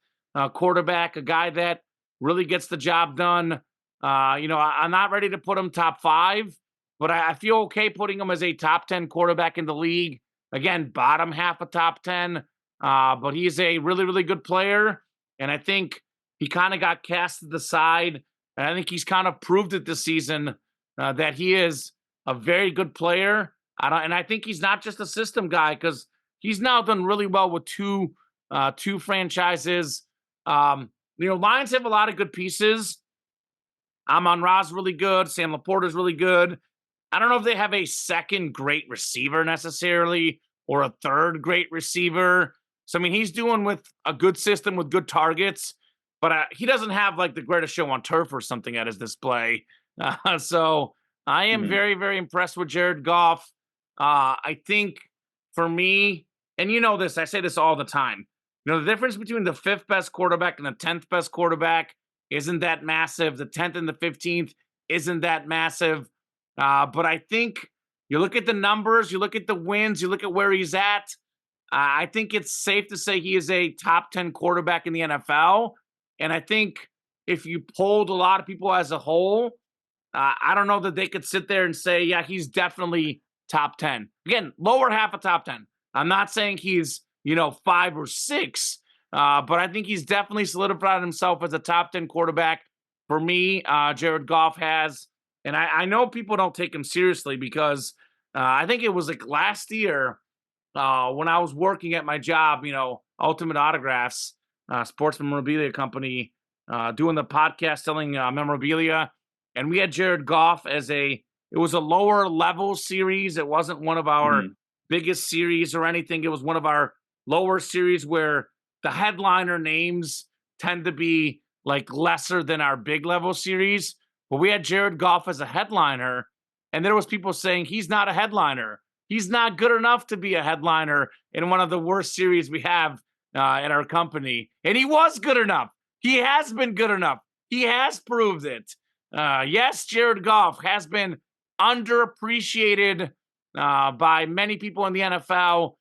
quarterback, a guy that really gets the job done. I'm not ready to put him top 5, but I feel okay putting him as a top 10 quarterback in the league. Again, bottom half of top 10. But he's a really, really good player. And I think he kind of got cast to the side. And I think he's kind of proved it this season that he is a very good player. And I think he's not just a system guy because he's now done really well with two franchises. Lions have a lot of good pieces. Amon-Ra's really good. Sam Laporta's really good. I don't know if they have a second great receiver necessarily or a third great receiver. So, I mean, he's doing with a good system with good targets, but he doesn't have like the greatest show on turf or something at his display. So I am Mhm. very, very impressed with Jared Goff. I think for me, and you know this, I say this all the time. The difference between the 5th best quarterback and the 10th best quarterback isn't that massive. The 10th and the 15th isn't that massive. But I think you look at the numbers, you look at the wins, you look at where he's at. I think it's safe to say he is a top 10 quarterback in the NFL. And I think if you polled a lot of people as a whole, I don't know that they could sit there and say, yeah, he's definitely top 10. Again, lower half of top 10. I'm not saying he's, 5 or 6, but I think he's definitely solidified himself as a top 10 quarterback. For me, Jared Goff has. And I know people don't take him seriously because I think it was like last year when I was working at my job, Ultimate Autographs, sports memorabilia company, doing the podcast selling memorabilia. And we had Jared Goff it was a lower level series. It wasn't one of our Mhm. biggest series or anything. It was one of our lower series where the headliner names tend to be like lesser than our big level series. But we had Jared Goff as a headliner, and there was people saying he's not a headliner. He's not good enough to be a headliner in one of the worst series we have at our company. And he was good enough. He has been good enough. He has proved it. Yes, Jared Goff has been underappreciated by many people in the NFL.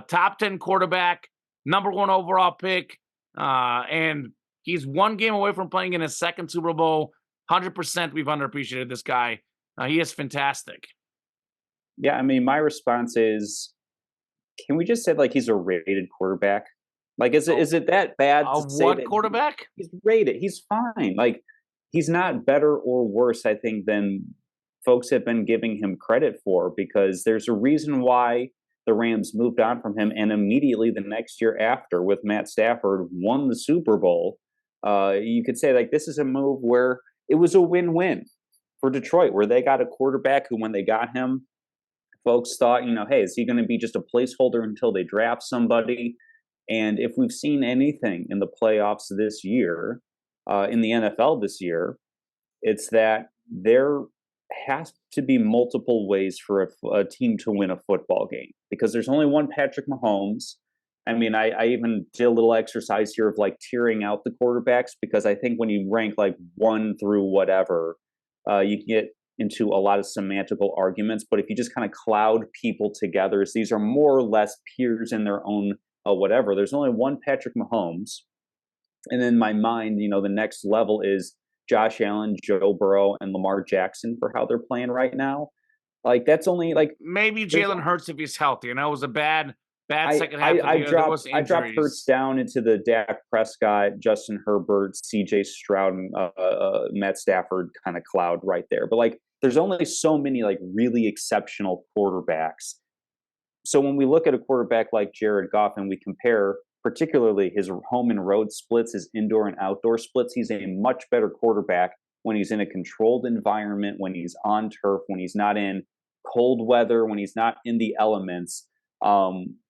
Top 10 quarterback, #1 overall pick. And he's 1 game away from playing in his 2nd Super Bowl. 100% we've underappreciated this guy. He is fantastic. Yeah, I mean, my response is, can we just say like he's a rated quarterback? Like, is it Oh, is it that bad a to say what that quarterback? he's rated? He's fine. Like, he's not better or worse, I think, than folks have been giving him credit for, because there's a reason why the Rams moved on from him, and immediately the next year after, with Matt Stafford, won the Super Bowl. You could say like this is a move where it was a win-win for Detroit, where they got a quarterback who, when they got him, folks thought, hey, is he going to be just a placeholder until they draft somebody? And if we've seen anything in the playoffs this year, in the NFL this year, it's that there has to be multiple ways for a team to win a football game, because there's only one Patrick Mahomes. I mean, I even did a little exercise here of like tearing out the quarterbacks, because I think when you rank like 1 through whatever, You can get into a lot of semantical arguments, but if you just kind of cloud people together, as these are more or less peers in their own whatever, there's only one Patrick Mahomes. And in my mind, the next level is Josh Allen, Joe Burrow, and Lamar Jackson for how they're playing right now. Like that's only like Maybe Jalen Hurts if he's healthy. It was a bad I second half of the year. There was I dropped Hurts injuries. down into the Dak Prescott, Justin Herbert, C.J. Stroud, and Matt Stafford kind of cloud right there. But like, there's only so many like really exceptional quarterbacks. So when we look at a quarterback like Jared Goff and we compare particularly his home and road splits, his indoor and outdoor splits, he's a much better quarterback when he's in a controlled environment, when he's on turf, when he's not in cold weather, when he's not in the elements,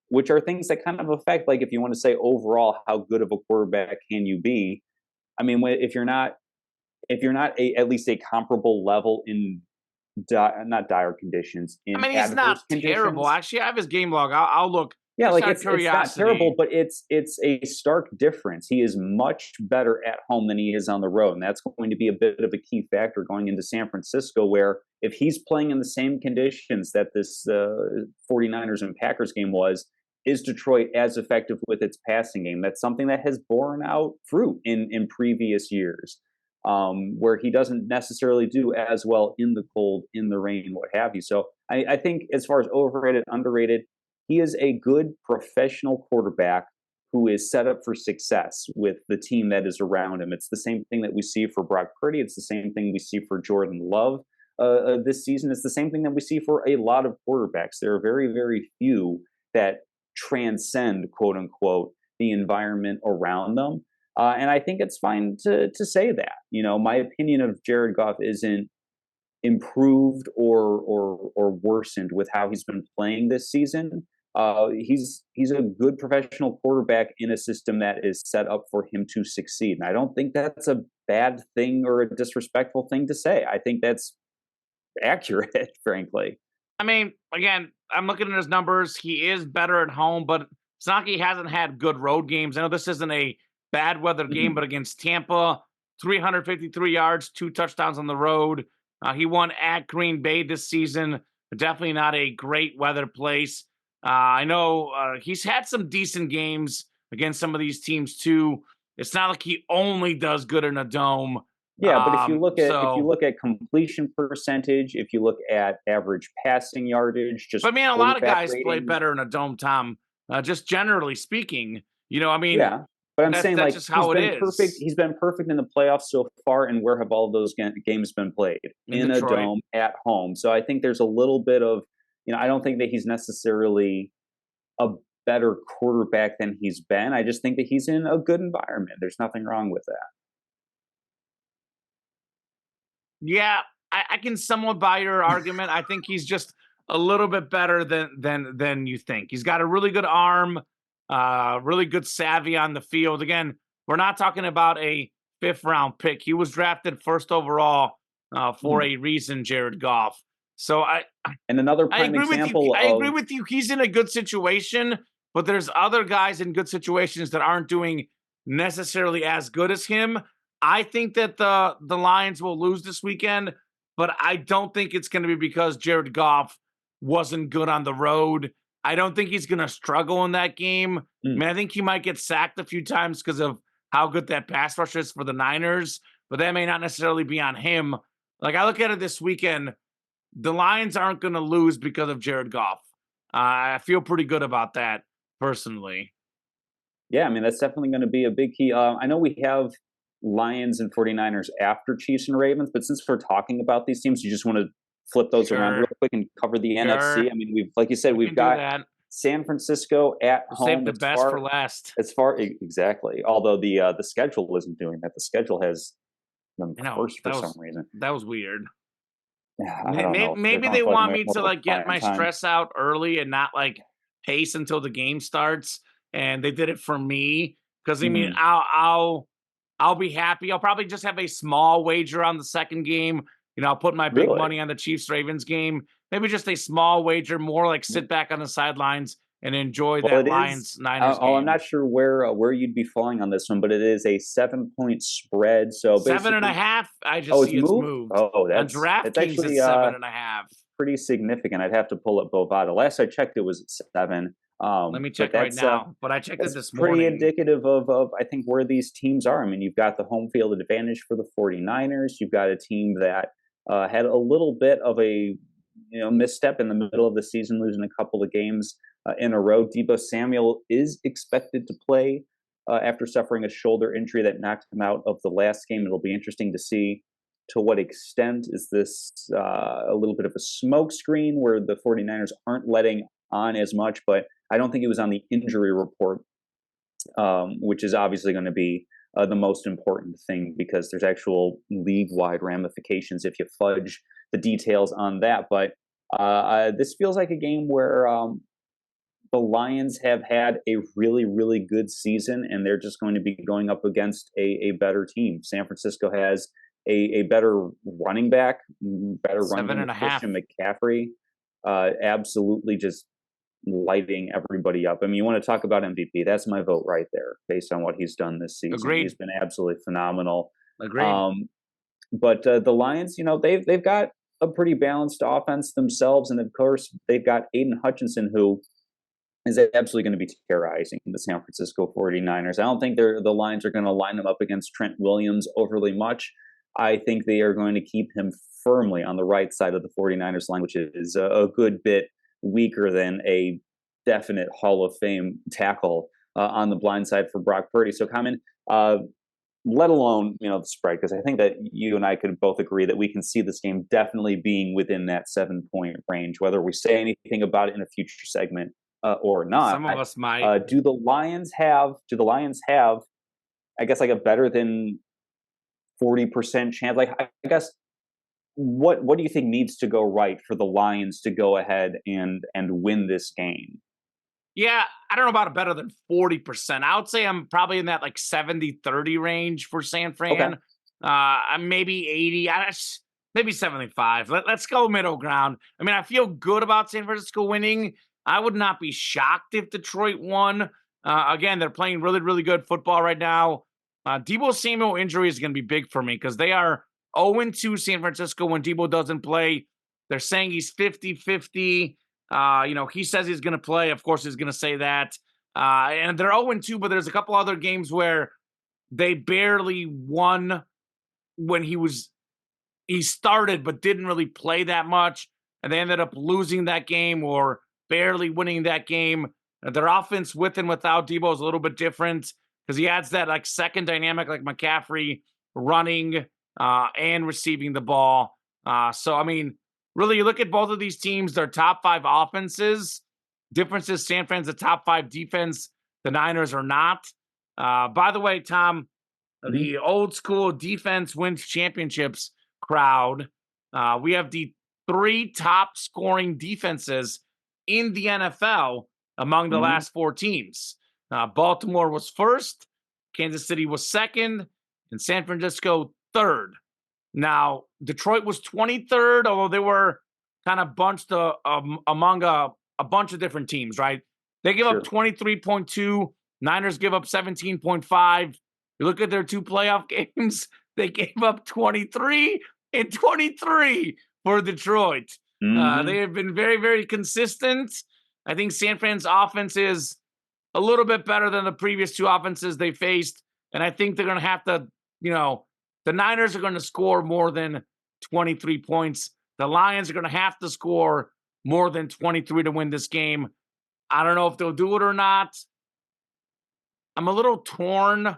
which are things that kind of affect, like, if you want to say overall, how good of a quarterback can you be? I mean, if you're not at least a comparable level in not dire conditions, I in mean, he's not adverse terrible. conditions. Actually, I have his game log. I'll look Yeah, just like out of it's not terrible, curiosity. but it's a stark difference. He is much better at home than he is on the road, and that's going to be a bit of a key factor going into San Francisco, where if he's playing in the same conditions that this 49ers and Packers game was, is Detroit as effective with its passing game? That's something that has borne out fruit in previous years, where he doesn't necessarily do as well in the cold, in the rain, what have you. So I think as far as overrated, underrated, he is a good professional quarterback who is set up for success with the team that is around him. It's the same thing that we see for Brock Purdy. It's the same thing we see for Jordan Love this season. It's the same thing that we see for a lot of quarterbacks. There are very, very few that transcend, quote unquote, the environment around them. And I think it's fine to say that. My opinion of Jared Goff isn't improved or worsened with how he's been playing this season. He's a good professional quarterback in a system that is set up for him to succeed. And I don't think that's a bad thing or a disrespectful thing to say. I think that's accurate, frankly. I mean, again, I'm looking at his numbers. He is better at home, but it's not like he hasn't had good road games. I know this isn't a bad weather game, but against Tampa, 353 yards, 2 touchdowns on the road. He won at Green Bay this season. Definitely not a great weather place. I know he's had some decent games against some of these teams too. It's not like he only does good in a dome. Yeah, but if you So, look at completion percentage, if you look at average passing yardage, just but man, a lot of quarterback guys play rating, better in a dome, Tom. Just generally speaking, I mean, yeah. But I'm saying, that's like, just he's how it been perfect. is He's been perfect in the playoffs so far, and where have all of those games been played? in In a Detroit. dome at home. So I think there's a little bit of, I don't think that he's necessarily a better quarterback than he's been. I just think that he's in a good environment. There's nothing wrong with that. Yeah, I can somewhat buy your argument. I think he's just a little bit better than you think. He's got a really good arm, really good savvy on the field. Again, we're not talking about a 5th-round pick. He was drafted 1st overall for Mhm. a reason, Jared Goff. So And another I prime agree with you. example I agree of with you. He's in a good situation, but there's other guys in good situations that aren't doing necessarily as good as him. I think that the Lions will lose this weekend, but I don't think it's going to be because Jared Goff wasn't good on the road. I don't think he's going to struggle in that game. I mm, mean, I think he might get sacked a few times because of how good that pass rush is for the Niners, but that may not necessarily be on him. Like, I look at it this weekend, the Lions aren't going to lose because of Jared Goff. I feel pretty good about that personally. yeah, I mean, that's definitely going to be a big key. I know we have Lions and 49ers after Chiefs and Ravens, but since we're talking about these teams, you just want to flip those around real Sure, quick and cover the NFC. sure, I mean, like you said, we we've can do got that. San Francisco at We'll save home. the best for last. Exactly. Although the schedule isn't doing that. The schedule has them I know first for some reason. that was weird. Yeah, I don't know. They're Maybe going they for like want me more to of like a get prime my time. stress out early and not like pace until the game starts. And they did it for me because I mean Mhm. I'll be happy. I'll probably just have a small wager on the second game. I'll put my big Really? money on the Chiefs Ravens game. Maybe just a small wager, more like sit back on the sidelines and enjoy Well, that it is. Lions Niners I'm game. not sure where you'd be falling on this one, but it is a 7-point spread. So Seven and a basically, half. I just oh, it's see it's moved. moved. Oh, On that's DraftKings, actually it's 7.5. pretty significant. I'd have to pull up Bovada. Last I checked, it was at 7. Let me But check right now. But I checked it that's this pretty morning. indicative of I think where these teams are. I mean, you've got the home field advantage for the 49ers. You've got a team that had a little bit of a misstep in the middle of the season, losing a couple of games in a row. Debo Samuel is expected to play after suffering a shoulder injury that knocked him out of the last game. It'll be interesting to see to what extent is this a little bit of a smokescreen where the 49ers aren't letting on as much, but I don't think he was on the injury report, which is obviously going to be the most important thing because there's actual league-wide ramifications if you fudge the details on that. But this feels like a game where the Lions have had a really, really good season, and they're just going to be going up against a better team. San Francisco has a better running back, better running Seven game and with a half. Christian McCaffrey. Absolutely just lighting everybody up. I mean, you want to talk about MVP? That's my vote right there, based on what he's done this season. Agreed. He's been absolutely phenomenal. Agreed. But the Lions, they've got a pretty balanced offense themselves, and of course, they've got Aiden Hutchinson, who is absolutely going to be terrorizing the San Francisco 49ers. I don't think the Lions are going to line him up against Trent Williams overly much. I think they are going to keep him firmly on the right side of the 49ers line, which is a good bit weaker than a definite Hall of Fame tackle on the blind side for Brock Purdy. So, Kamen, let alone the spread, because I think that you and I could both agree that we can see this game definitely being within that 7-point range, whether we say anything about it in a future segment or not. Some of us might. Do the Lions have? I guess like a better than 40% chance. Like I guess what do you think needs to go right for the Lions to go ahead and win this game? Yeah, I don't know about a better than 40%. I would say I'm probably in that like 70-30 range for San Fran. Okay. Maybe 80. Maybe 75. Let's go middle ground. I mean, I feel good about San Francisco winning. I would not be shocked if Detroit won. Again, they're playing really, really good football right now. Debo Samuel injury is going to be big for me because they are 0-2 San Francisco when Debo doesn't play. They're saying he's 50-50. He says he's going to play. Of course, he's going to say that. And they're 0-2, but there's a couple other games where they barely won when he started but didn't really play that much. And they ended up losing that game or barely winning that game. Their offense with and without Debo is a little bit different because he adds that like second dynamic like McCaffrey running and receiving the ball. So, I mean, really, you look at both of these teams, their top 5 offenses. Difference is San Fran's a top 5 defense. The Niners are not. By the way, Tom, the old school defense wins championships crowd. We have the 3 top scoring defenses in the NFL among the last 4 teams. Baltimore was first, Kansas City was second, and San Francisco third. Now, Detroit was 23rd, although they were kind of bunched among a bunch of different teams, right? They give up 23.2. Niners give up 17.5. You look at their 2 playoff games, they gave up 23 and 23 for Detroit. They have been very, very consistent. I think San Fran's offense is a little bit better than the previous 2 offenses they faced. And I think they're going to have to, the Niners are going to score more than 23 points. The Lions are going to have to score more than 23 to win this game. I don't know if they'll do it or not. I'm a little torn.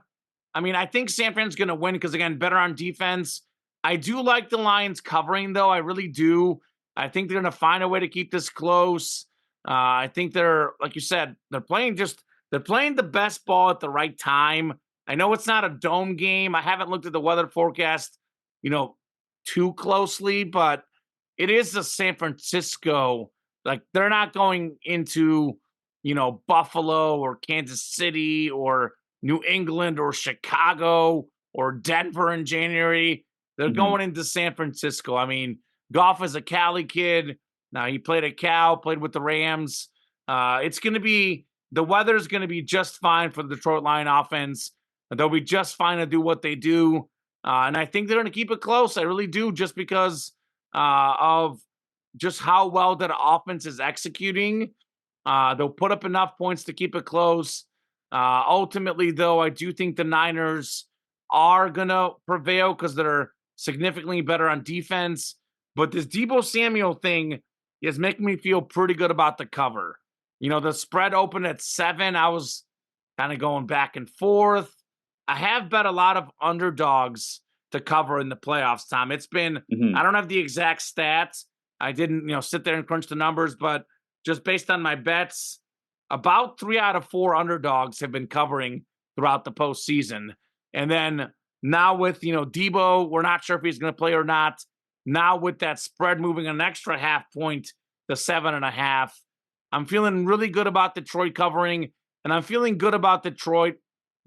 I mean, I think San Fran's going to win because, again, better on defense. I do like the Lions covering, though. I really do. I think they're going to find a way to keep this close. I think they're, like you said, they're playing the best ball at the right time. I know it's not a dome game. I haven't looked at the weather forecast, too closely, but it is the San Francisco. Like, they're not going into, Buffalo or Kansas City or New England or Chicago or Denver in January. They're going into San Francisco. I mean, Goff is a Cali kid. Now, he played at Cal, played with the Rams. It's going to be the weather's going to be just fine for the Detroit Lion offense. They'll be just fine to do what they do, and I think they're going to keep it close. I really do, just because of just how well that offense is executing. They'll put up enough points to keep it close. Ultimately, though, I do think the Niners are going to prevail because they're significantly better on defense. But this Deebo Samuel thing is making me feel pretty good about the cover. The spread opened at 7. I was kind of going back and forth. I have bet a lot of underdogs to cover in the playoffs, Tom. It's been, I don't have the exact stats. I didn't, sit there and crunch the numbers, but just based on my bets, about 3 out of 4 underdogs have been covering throughout the postseason. And then now with, Deebo, we're not sure if he's going to play or not. Now with that spread moving an extra half point to 7.5, I'm feeling really good about Detroit covering, and I'm feeling good about Detroit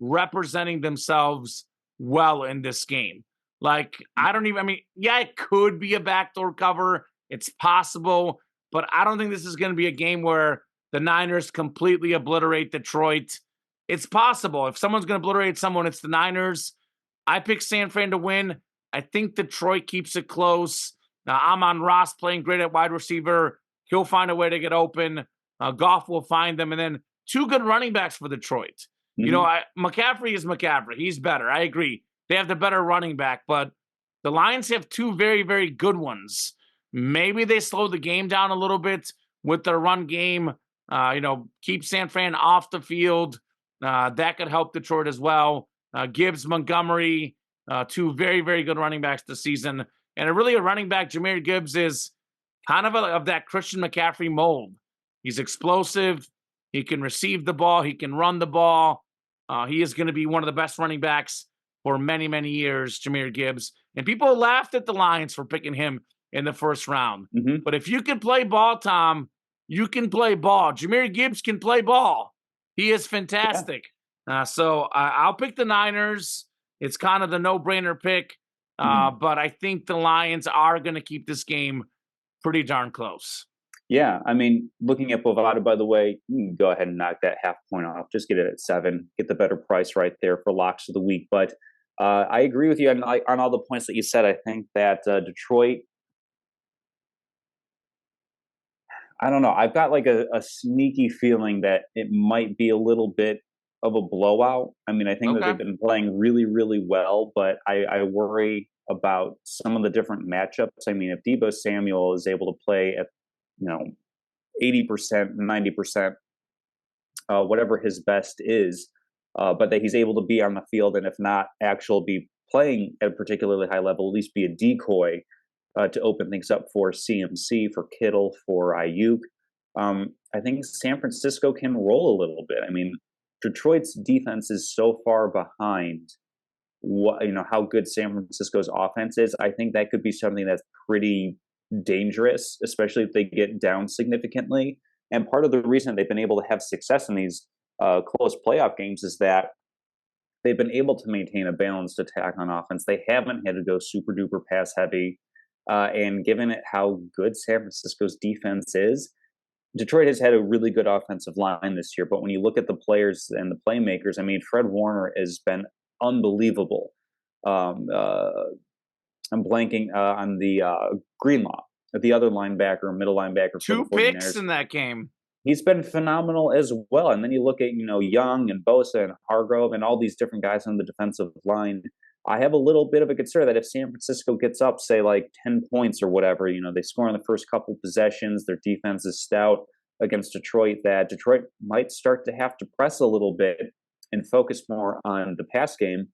representing themselves well in this game. Like, it could be a backdoor cover. It's possible, but I don't think this is going to be a game where the Niners completely obliterate Detroit. It's possible. If someone's going to obliterate someone, it's the Niners. I pick San Fran to win. I think Detroit keeps it close. Now, Amon-Ra playing great at wide receiver. He'll find a way to get open. Goff will find them. And then 2 good running backs for Detroit. McCaffrey is McCaffrey. He's better. I agree. They have the better running back, but the Lions have 2 very, very good ones. Maybe they slow the game down a little bit with their run game. Keep San Fran off the field. That could help Detroit as well. Gibbs, Montgomery, 2 very, very good running backs this season. And a running back, Jahmyr Gibbs, is kind of that Christian McCaffrey mold. He's explosive. He can receive the ball. He can run the ball. He is going to be one of the best running backs for many, many years, Jahmyr Gibbs. And people laughed at the Lions for picking him in the first round. But if you can play ball, Tom, you can play ball. Jahmyr Gibbs can play ball. He is fantastic. Yeah. So I'll pick the Niners. It's kind of the no-brainer pick. But I think the Lions are going to keep this game pretty darn close. Yeah, looking at Bovada, by the way, you can go ahead and knock that half point off. Just get it at 7. Get the better price right there for locks of the week. But I agree with you on all the points that you said. I think that Detroit, I don't know. I've got like a sneaky feeling that it might be a little bit of a blowout. I think that they've been playing really, really well, but I worry about some of the different matchups. If Deebo Samuel is able to play at 80%, 90%, whatever his best is, but that he's able to be on the field, and if not actually be playing at a particularly high level, at least be a decoy to open things up for CMC, for Kittle, for Ayuk. I think San Francisco can roll a little bit. Detroit's defense is so far behind how good San Francisco's offense is. I think that could be something that's pretty dangerous, especially if they get down significantly. And part of the reason they've been able to have success in these close playoff games is that they've been able to maintain a balanced attack on offense. They haven't had to go super duper pass heavy. And given it how good San Francisco's defense is, Detroit has had a really good offensive line this year. But when you look at the players and the playmakers, Fred Warner has been unbelievable. I'm blanking on the Greenlaw, the other linebacker, middle linebacker. 2 picks in that game. He's been phenomenal as well. And then you look at, Young and Bosa and Hargrove and all these different guys on the defensive line. I have a little bit of a concern that if San Francisco gets up, say, like 10 points or whatever, they score in the first couple possessions, their defense is stout against Detroit, that Detroit might start to have to press a little bit and focus more on the pass game.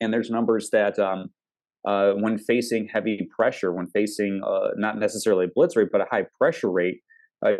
And there's numbers that when facing heavy pressure, when facing not necessarily a blitz rate, but a high pressure rate,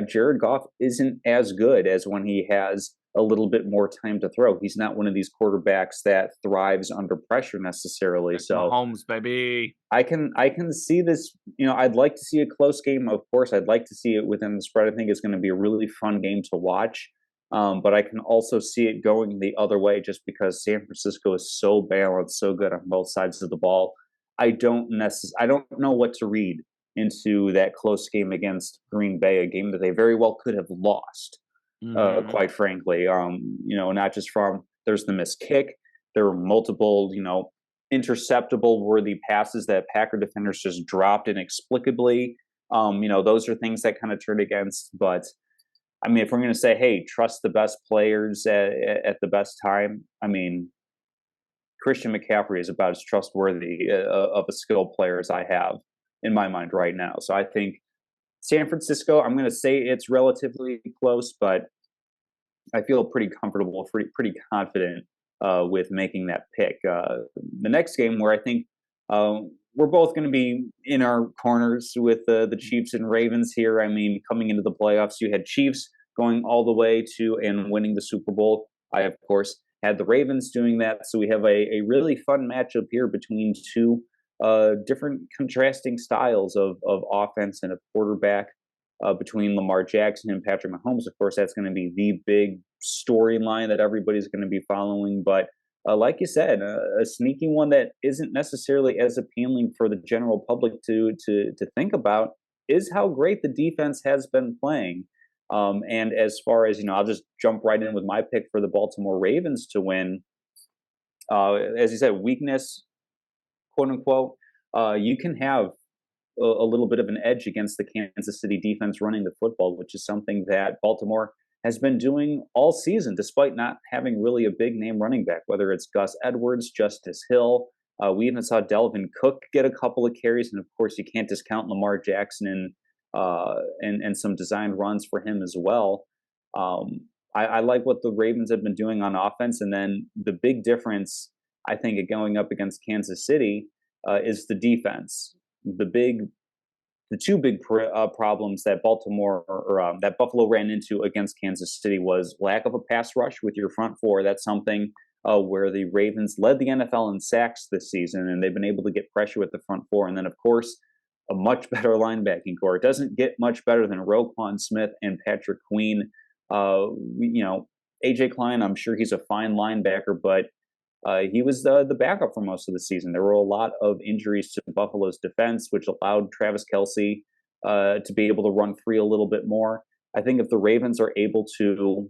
Jared Goff isn't as good as when he has a little bit more time to throw. He's not one of these quarterbacks that thrives under pressure necessarily. Like so Mahomes, baby. I can see this. I'd like to see a close game. Of course, I'd like to see it within the spread. I think it's going to be a really fun game to watch. But I can also see it going the other way just because San Francisco is so balanced, so good on both sides of the ball. I don't know what to read into that close game against Green Bay, a game that they very well could have lost, quite frankly. Not just from there's the missed kick, there were multiple, interceptable worthy passes that Packer defenders just dropped inexplicably. Those are things that kind of turn against. But I mean, if we're going to say, hey, trust the best players at the best time, I mean, Christian McCaffrey is about as trustworthy of a skilled player as I have in my mind right now. So I think San Francisco, I'm going to say it's relatively close, but I feel pretty comfortable, pretty confident with making that pick. The next game where I think we're both going to be in our corners with the Chiefs and Ravens here. I mean, coming into the playoffs, you had Chiefs going all the way to and winning the Super Bowl. I, of course, had the Ravens doing that. So we have a really fun matchup here between two different contrasting styles of offense and a quarterback between Lamar Jackson and Patrick Mahomes. Of course, that's going to be the big storyline that everybody's going to be following. But like you said, a sneaky one that isn't necessarily as appealing for the general public to think about is how great the defense has been playing. And as far as, I'll just jump right in with my pick for the Baltimore Ravens to win. As you said, weakness, quote unquote, you can have a little bit of an edge against the Kansas City defense running the football, which is something that Baltimore has been doing all season, despite not having really a big name running back, whether it's Gus Edwards, Justice Hill. We even saw Delvin Cook get a couple of carries. And of course, you can't discount Lamar Jackson and some designed runs for him as well. I like what the Ravens have been doing on offense. And then the big difference, I think, going up against Kansas City is the defense. The two big problems that Baltimore or that Buffalo ran into against Kansas City was lack of a pass rush with your front four. That's something where the Ravens led the NFL in sacks this season, and they've been able to get pressure with the front four. And then, of course, a much better linebacking core. It doesn't get much better than Roquan Smith and Patrick Queen. AJ Klein, I'm sure he's a fine linebacker, but he was the backup for most of the season. There were a lot of injuries to Buffalo's defense, which allowed Travis Kelce to be able to run free a little bit more. I think if the Ravens are able to,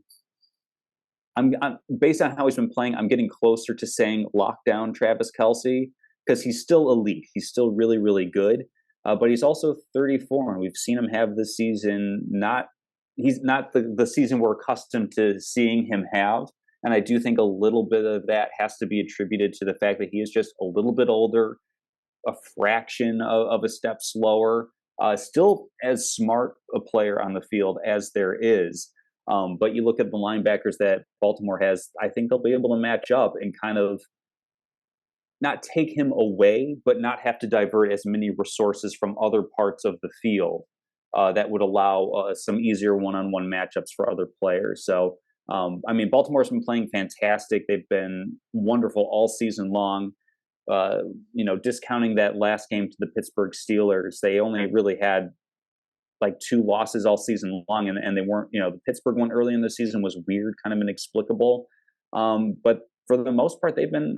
I'm based on how he's been playing, I'm getting closer to saying lockdown Travis Kelce because he's still elite. He's still really, really good, but he's also 34, and we've seen him have this season. He's not the season we're accustomed to seeing him have. And I do think a little bit of that has to be attributed to the fact that he is just a little bit older, a fraction of a step slower, still as smart a player on the field as there is. But you look at the linebackers that Baltimore has, I think they'll be able to match up and kind of not take him away, but not have to divert as many resources from other parts of the field that would allow some easier one-on-one matchups for other players. So, Baltimore's been playing fantastic. They've been wonderful all season long. Discounting that last game to the Pittsburgh Steelers, they only really had like 2 losses all season long, and they weren't, the Pittsburgh one early in the season was weird, kind of inexplicable. But for the most part, they've been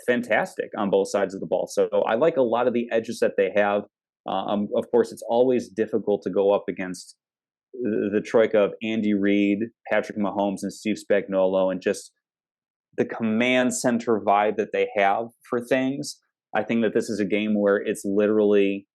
fantastic on both sides of the ball. So I like a lot of the edges that they have. Of course, it's always difficult to go up against the troika of Andy Reid, Patrick Mahomes, and Steve Spagnuolo, and just the command center vibe that they have for things. I think that this is a game where it's literally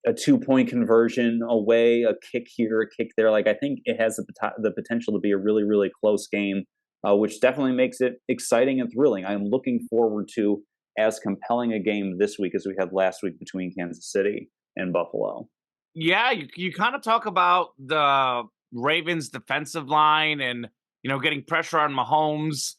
a 2-point conversion away, a kick here, a kick there. Like, I think it has the potential to be a really, really close game, which definitely makes it exciting and thrilling. I'm looking forward to as compelling a game this week as we had last week between Kansas City and Buffalo. Yeah, you kind of talk about the Ravens defensive line and, getting pressure on Mahomes.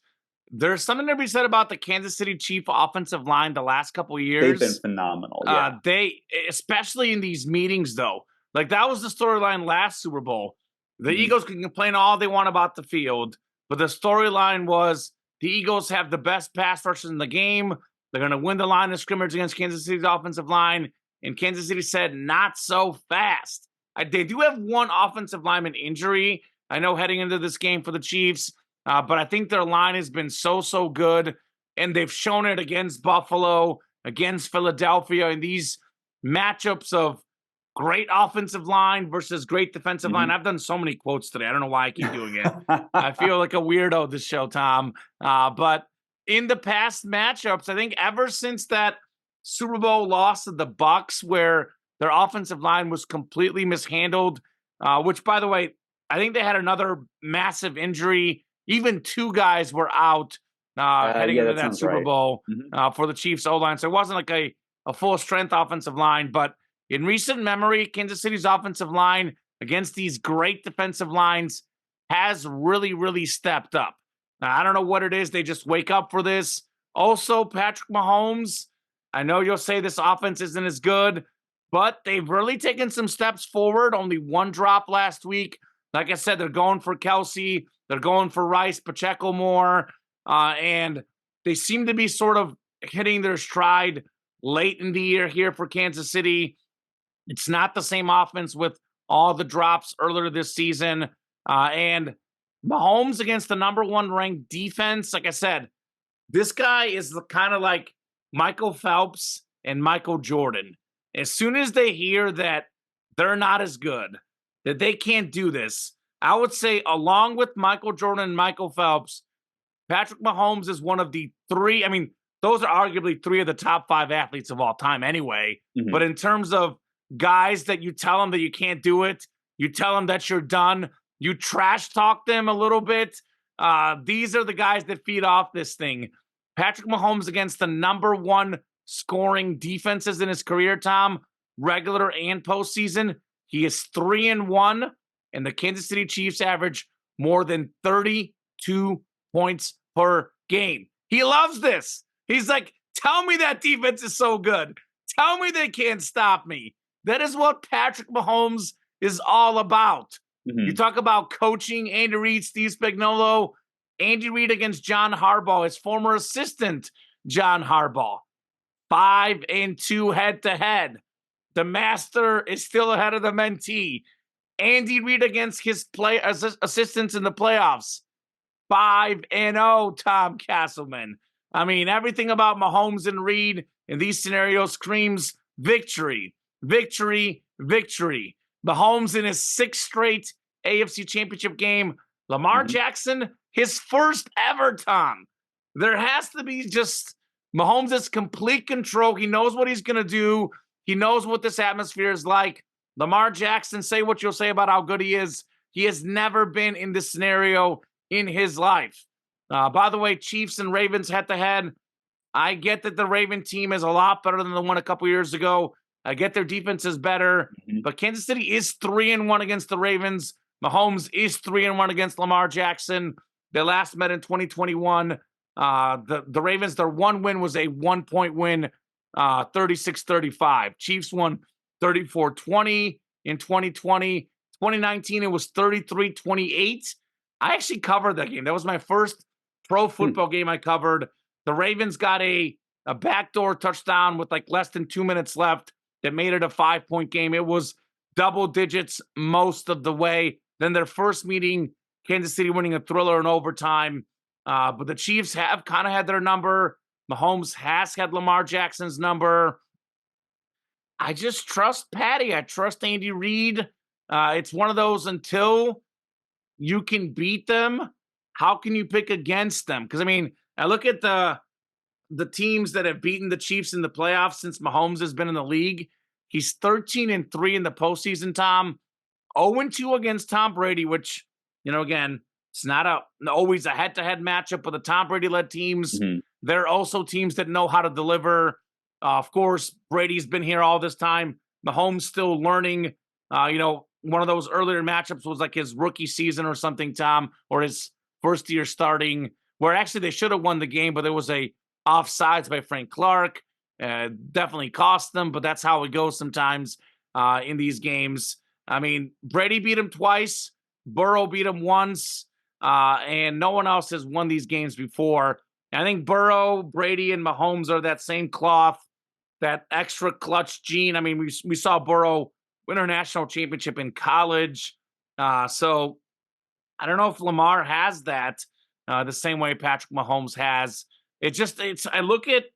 There's something to be said about the Kansas City Chief offensive line the last couple of years. They've been phenomenal. Yeah. They, especially in these meetings, though, like that was the storyline last Super Bowl. The Eagles can complain all they want about the field, but the storyline was the Eagles have the best pass rushers in the game. They're going to win the line of scrimmage against Kansas City's offensive line. And Kansas City said, not so fast. They do have one offensive lineman injury, I know, heading into this game for the Chiefs. But I think their line has been so good. And they've shown it against Buffalo, against Philadelphia, in these, matchups of great offensive line versus great defensive line. I've done so many quotes today. I don't know why I keep doing it. I feel like a weirdo this show, Tom. But in the past matchups, I think ever since that Super Bowl loss to the Bucs, where their offensive line was completely mishandled, which, by the way, I think they had another massive injury. Even two guys were out heading into that Super Bowl for the Chiefs O-line. So it wasn't like a full-strength offensive line. But in recent memory, Kansas City's offensive line against these great defensive lines has really, really stepped up. Now, I don't know what it is. They just wake up for this. Also, Patrick Mahomes, I know you'll say this offense isn't as good, but they've really taken some steps forward. Only one drop last week. Like I said, they're going for Kelsey. They're going for Rice, Pacheco more. And they seem to be sort of hitting their stride late in the year here for Kansas City. It's not the same offense with all the drops earlier this season. And Mahomes against the number one ranked defense, like I said, this guy is kind of like Michael Phelps and Michael Jordan. As soon as they hear that they're not as good, that they can't do this, I would say along with Michael Jordan and Michael Phelps, Patrick Mahomes is one of the three. I mean, those are arguably three of the top five athletes of all time anyway. But in terms of guys that you tell them that you can't do it, you tell them that you're done, you trash talk them a little bit. These are the guys that feed off this thing. Patrick Mahomes against the number one scoring defenses in his career, Tom, regular and postseason. He is 3-1, and the Kansas City Chiefs average more than 32 points per game. He loves this. He's like, tell me that defense is so good. Tell me they can't stop me. That is what Patrick Mahomes is all about. You talk about coaching, Andy Reid, Steve Spagnuolo, Andy Reid against John Harbaugh, his former assistant, John Harbaugh. 5-2 head-to-head. The master is still ahead of the mentee. Andy Reid against his assistants in the playoffs. 5-0, Tom Casselman. I mean, everything about Mahomes and Reid in these scenarios screams victory, victory, victory. Mahomes in his sixth straight AFC Championship game. Lamar Jackson, his first ever, Tom. There has to be just Mahomes has complete control. He knows what he's going to do. He knows what this atmosphere is like. Lamar Jackson, say what you'll say about how good he is. He has never been in this scenario in his life. By the way, Chiefs and Ravens head-to-head. I get that the Raven team is a lot better than the one a couple years ago. I get their defense is better, but Kansas City is 3-1 against the Ravens. Mahomes is 3-1 against Lamar Jackson. They last met in 2021. The Ravens, their one win was a 1-point win, 36-35. Chiefs won 34-20 in 2020. 2019, it was 33-28. I actually covered that game. That was my first pro football game I covered. The Ravens got a backdoor touchdown with like less than 2 minutes left that made it a 5-point game. It was double digits most of the way. Then their first meeting, Kansas City winning a thriller in overtime. But the Chiefs have kind of had their number. Mahomes has had Lamar Jackson's number. I just trust Patty. I trust Andy Reid. It's one of those until you can beat them, how can you pick against them? Because, I mean, I look at the teams that have beaten the Chiefs in the playoffs since Mahomes has been in the league. He's 13-3 in the postseason, Tom. 0-2 against Tom Brady, which, you know, again, it's not always a head-to-head matchup with the Tom Brady-led teams. They're also teams that know how to deliver. Of course, Brady's been here all this time. Mahomes still learning. One of those earlier matchups was like his rookie season or something, Tom, or his first year starting, where actually they should have won the game, but there was a offsides by Frank Clark. Definitely cost them, but that's how it goes sometimes in these games. I mean, Brady beat him twice. Burrow beat him once. And no one else has won these games before. And I think Burrow, Brady, and Mahomes are that same cloth, that extra clutch gene. I mean, we saw Burrow win a national championship in college. So I don't know if Lamar has that the same way Patrick Mahomes has. I look at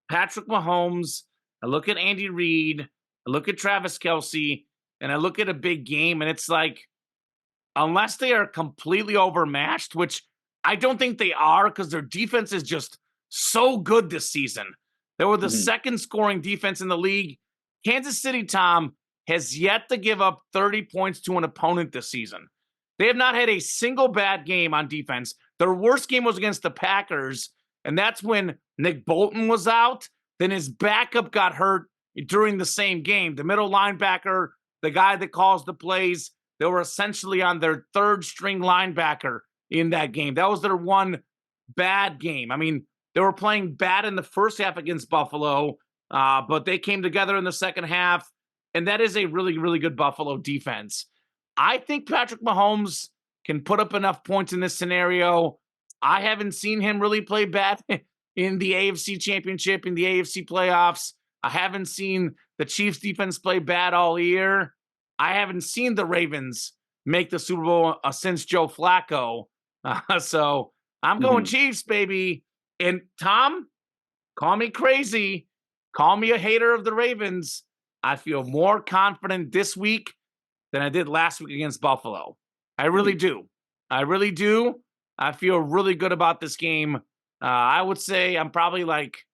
Patrick Mahomes, I look at Andy Reid, I look at Travis Kelce, and I look at a big game, and it's like, unless they are completely overmatched, which I don't think they are because their defense is just so good this season. They were the Mhm. second scoring defense in the league. Kansas City, Tom, has yet to give up 30 points to an opponent this season. They have not had a single bad game on defense. Their worst game was against the Packers, and that's when Nick Bolton was out. Then his backup got hurt during the same game. The middle linebacker, the guy that calls the plays, they were essentially on their third string linebacker in that game. That was their one bad game. I mean, they were playing bad in the first half against Buffalo, but they came together in the second half, and that is a really, really good Buffalo defense. I think Patrick Mahomes can put up enough points in this scenario. I haven't seen him really play bad in the AFC Championship, in the AFC playoffs. I haven't seen the Chiefs defense play bad all year. I haven't seen the Ravens make the Super Bowl since Joe Flacco. So I'm going Mhm. Chiefs, baby. And Tom, call me crazy. Call me a hater of the Ravens. I feel more confident this week than I did last week against Buffalo. I really do. I really do. I feel really good about this game. I would say I'm probably like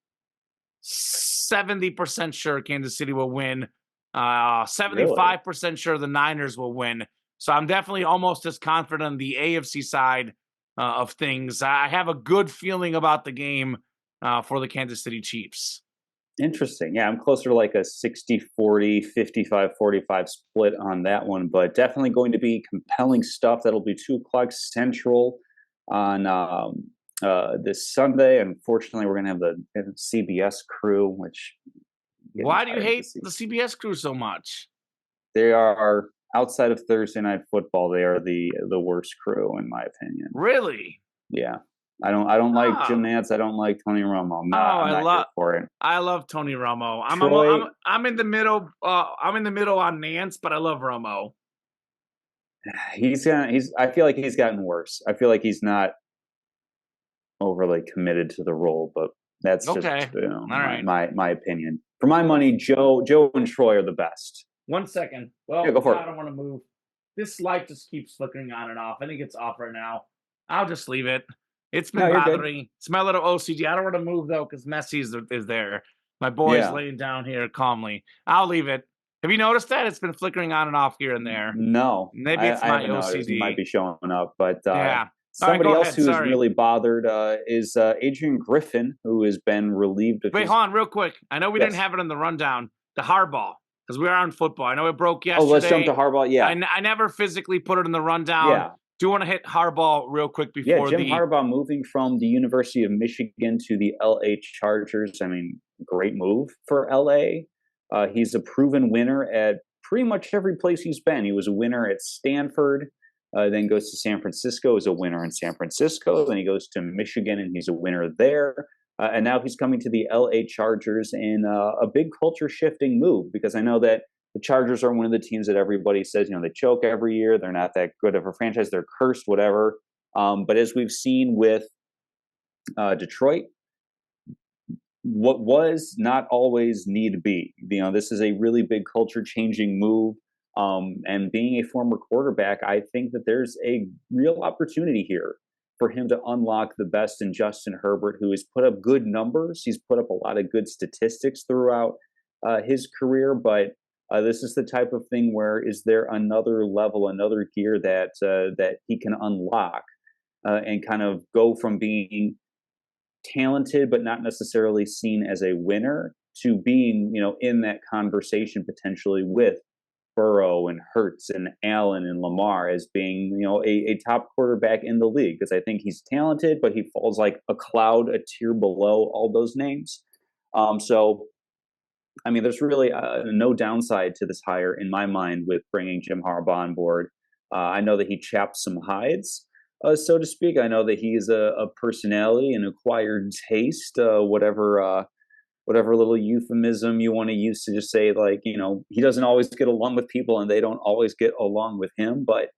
70% sure Kansas City will win. Really? 75% sure the Niners will win. So I'm definitely almost as confident on the AFC side of things. I have a good feeling about the game for the Kansas City Chiefs. Interesting. Yeah, I'm closer to like a 60-40, 55-45 split on that one, but definitely going to be compelling stuff. That'll be 2 o'clock Central on this Sunday. Unfortunately, we're going to have the CBS crew, which I'm getting Why do you tired to hate see. the CBS crew so much? They are outside of Thursday night football. They are the worst crew, in my opinion. Really? Yeah, I don't like Jim Oh, Nantz. I don't like Tony Romo. I'm oh, not I'm not here for it. I love Tony Romo. Troy, I'm in the middle. I'm in the middle on Nance, but I love Romo. he's I feel like he's gotten worse. I feel like he's not overly committed to the role, but that's just Okay, all my, right. my opinion. For my money, Joe and Troy are the best. 1 second. Yeah, Well, go for now I it. don't want to move. This light just keeps flickering on and off. I think it's off right now. I'll just leave it. It's been No, you're good. bothering me. It's my little OCD. I don't want to move though because Messi is there. My boy's Yeah. laying down here calmly. I'll leave it. Have you noticed that? It's been flickering on and off here and there. No, Maybe it's I my haven't noticed. It might OCD. be showing up, but Yeah. All right, somebody go else ahead. who is Sorry. really bothered is Adrian Griffin, who has been relieved of Wait, his. hold on, real quick. I know we didn't Yes. have it in the rundown. The hardball, because we are on football. I know it broke Oh, let's jump to yesterday. Harbaugh. Yeah, I never physically put it in the rundown. yeah. Do want to hit hardball real quick Yeah, before Jim the. Harbaugh moving from the University of Michigan to the LA Chargers. I mean, great move for LA. He's a proven winner at pretty much every place he's been. He was a winner at Stanford, then goes to San Francisco as a winner in San Francisco. Then he goes to Michigan and he's a winner there. And now he's coming to the LA Chargers in a big culture shifting move because I know that the Chargers are one of the teams that everybody says, they choke every year. They're not that good of a franchise. They're cursed, whatever. But as we've seen with Detroit, what was not always need be. This is a really big culture changing move. And being a former quarterback, I think that there's a real opportunity here for him to unlock the best in Justin Herbert, who has put up good numbers. He's put up a lot of good statistics throughout his career, but this is the type of thing where is there another level, another gear that he can unlock and kind of go from being talented but not necessarily seen as a winner to being, in that conversation potentially with Burrow and Hurts and Allen and Lamar as being, a top quarterback in the league. Because I think he's talented, but he falls like a cloud, a tier below all those names. So, I mean, there's really no downside to this hire in my mind with bringing Jim Harbaugh on board. I know that he chaps some hides, so to speak. I know that he is a personality, an acquired taste, whatever little euphemism you want to use to just say, like, he doesn't always get along with people and they don't always get along with him. But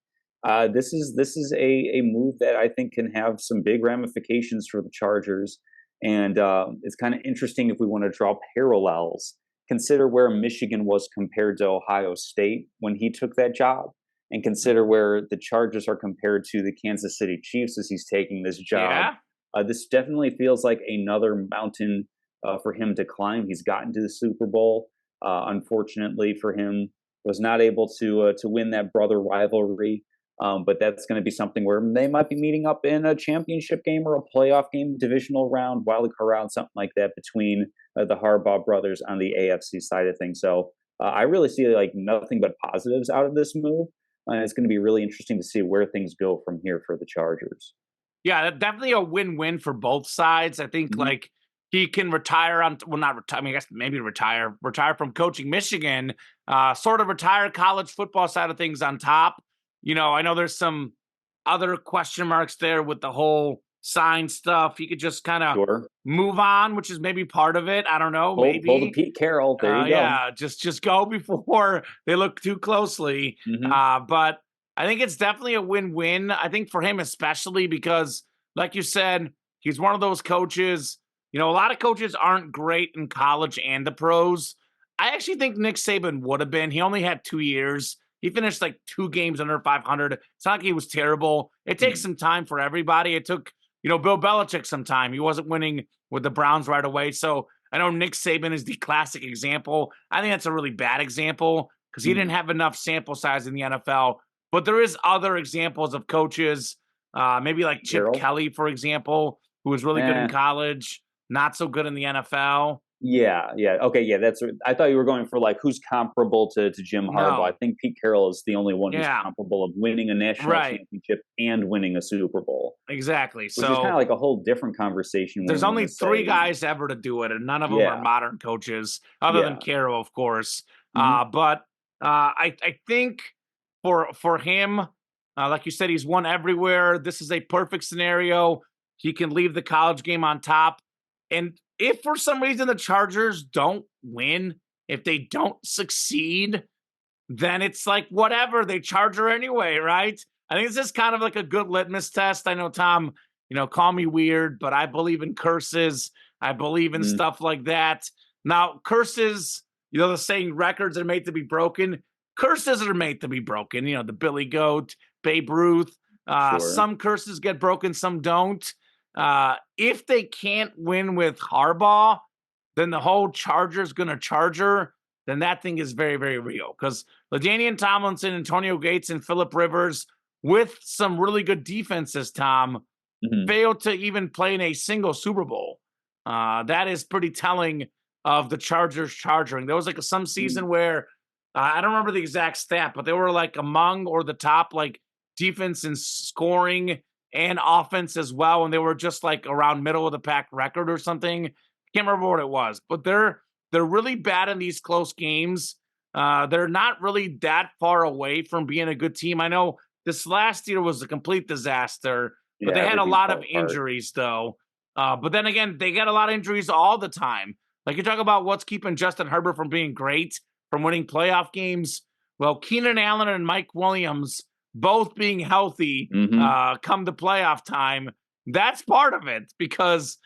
this is a move that I think can have some big ramifications for the Chargers. And it's kind of interesting if we want to draw parallels consider where Michigan was compared to Ohio State when he took that job, and consider where the Chargers are compared to the Kansas City Chiefs as he's taking this job. Yeah. This definitely feels like another mountain for him to climb. He's gotten to the Super Bowl. Unfortunately for him, was not able to win that brother rivalry. But that's going to be something where they might be meeting up in a championship game or a playoff game, divisional round, wild card round, something like that between the Harbaugh brothers on the AFC side of things. So I really see like nothing but positives out of this move. It's going to be really interesting to see where things go from here for the Chargers. Yeah, definitely a win-win for both sides. I think like he can retire on, well, not retire. I mean, I guess maybe retire from coaching Michigan, sort of retire college football side of things on top. You know, I know there's some other question marks there with the whole sign stuff. He could just kind of Sure. move on, which is maybe part of it. I don't know. Pull the Maybe. Pete Carroll. There you go. Yeah, just go before they look too closely. But I think it's definitely a win-win. I think for him especially because, like you said, he's one of those coaches. You know, a lot of coaches aren't great in college and the pros. I actually think Nick Saban would have been. He only had 2 years. He finished like 2 games under 500. It's not like he was terrible. It takes some time for everybody. It took, you know, Bill Belichick some time. He wasn't winning with the Browns right away. So I know Nick Saban is the classic example. I think that's a really bad example because he didn't have enough sample size in the NFL. But there is other examples of coaches, maybe like Chip Kelly, for example, who was really good in college, not so good in the NFL. Yeah. Okay, yeah, I thought you were going for like who's comparable to Jim Harbaugh. I think Pete Carroll is the only one who's comparable of winning a national championship and winning a Super Bowl. Exactly. Which is kind of like a whole different conversation. There's only 3 guys ever to do it, and none of them are modern coaches, other than Carroll, of course. But I think for him, like you said, he's won everywhere. This is a perfect scenario. He can leave the college game on top. And if for some reason the Chargers don't win, if they don't succeed, then it's like whatever, they charge her anyway, right? I think this is kind of like a good litmus test. I know, Tom, you know, call me weird, but I believe in curses. I believe in stuff like that. Now, curses, you know, the saying records are made to be broken. Curses are made to be broken. You know, the Billy Goat, Babe Ruth. Some curses get broken, some don't. If they can't win with Harbaugh, then the whole Chargers going to charge her. Then that thing is very, very real. Because LaDainian Tomlinson, Antonio Gates, and Phillip Rivers, with some really good defenses, Tom, failed to even play in a single Super Bowl. That is pretty telling of the Chargers charging. There was like some season where, I don't remember the exact stat, but they were like among or the top like defense in scoring and offense as well. And they were just like around middle of the pack record or something. Can't remember what it was, but they're really bad in these close games. They're not really that far away from being a good team. I know this last year was a complete disaster, but they had a lot of injuries though. But then again, they get a lot of injuries all the time. Like you talk about what's keeping Justin Herbert from being great, from winning playoff games. Well, Keenan Allen and Mike Williams both being healthy come to playoff time. That's part of it because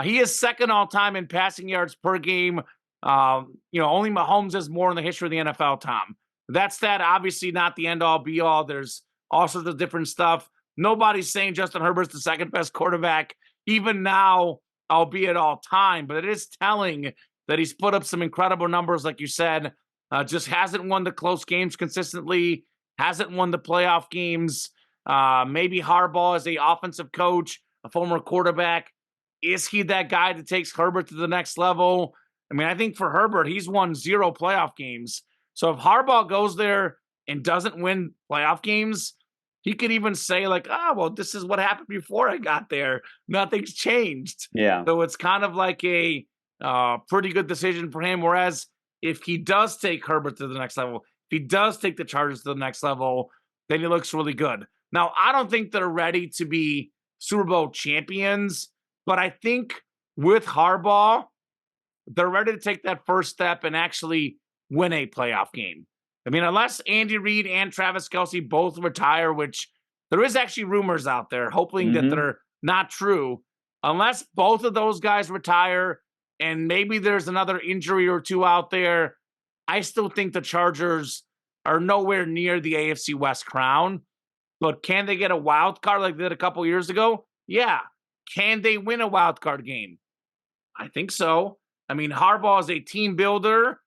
he is second all time in passing yards per game. You know, only Mahomes has more in the history of the NFL, Tom. That's obviously not the end all be all. There's all sorts of different stuff. Nobody's saying Justin Herbert's the second best quarterback, even now, albeit all time. But it is telling that he's put up some incredible numbers, like you said. Just hasn't won the close games consistently, hasn't won the playoff games. Maybe Harbaugh is a offensive coach, a former quarterback. Is he that guy that takes Herbert to the next level? I mean, I think for Herbert, he's won 0 playoff games. So if Harbaugh goes there and doesn't win playoff games, he could even say like, well, this is what happened before I got there. Nothing's changed. Yeah. So it's kind of like a pretty good decision for him. Whereas if he does take Herbert to the next level, if he does take the Chargers to the next level, then he looks really good. Now, I don't think they're ready to be Super Bowl champions, but I think with Harbaugh, they're ready to take that first step and actually win a playoff game. I mean, unless Andy Reid and Travis Kelce both retire, which there is actually rumors out there, hoping that they're not true. Unless both of those guys retire and maybe there's another injury or two out there, I still think the Chargers are nowhere near the AFC West crown. But can they get a wild card like they did a couple years ago? Yeah. Can they win a wild card game? I think so. I mean, Harbaugh is a team builder.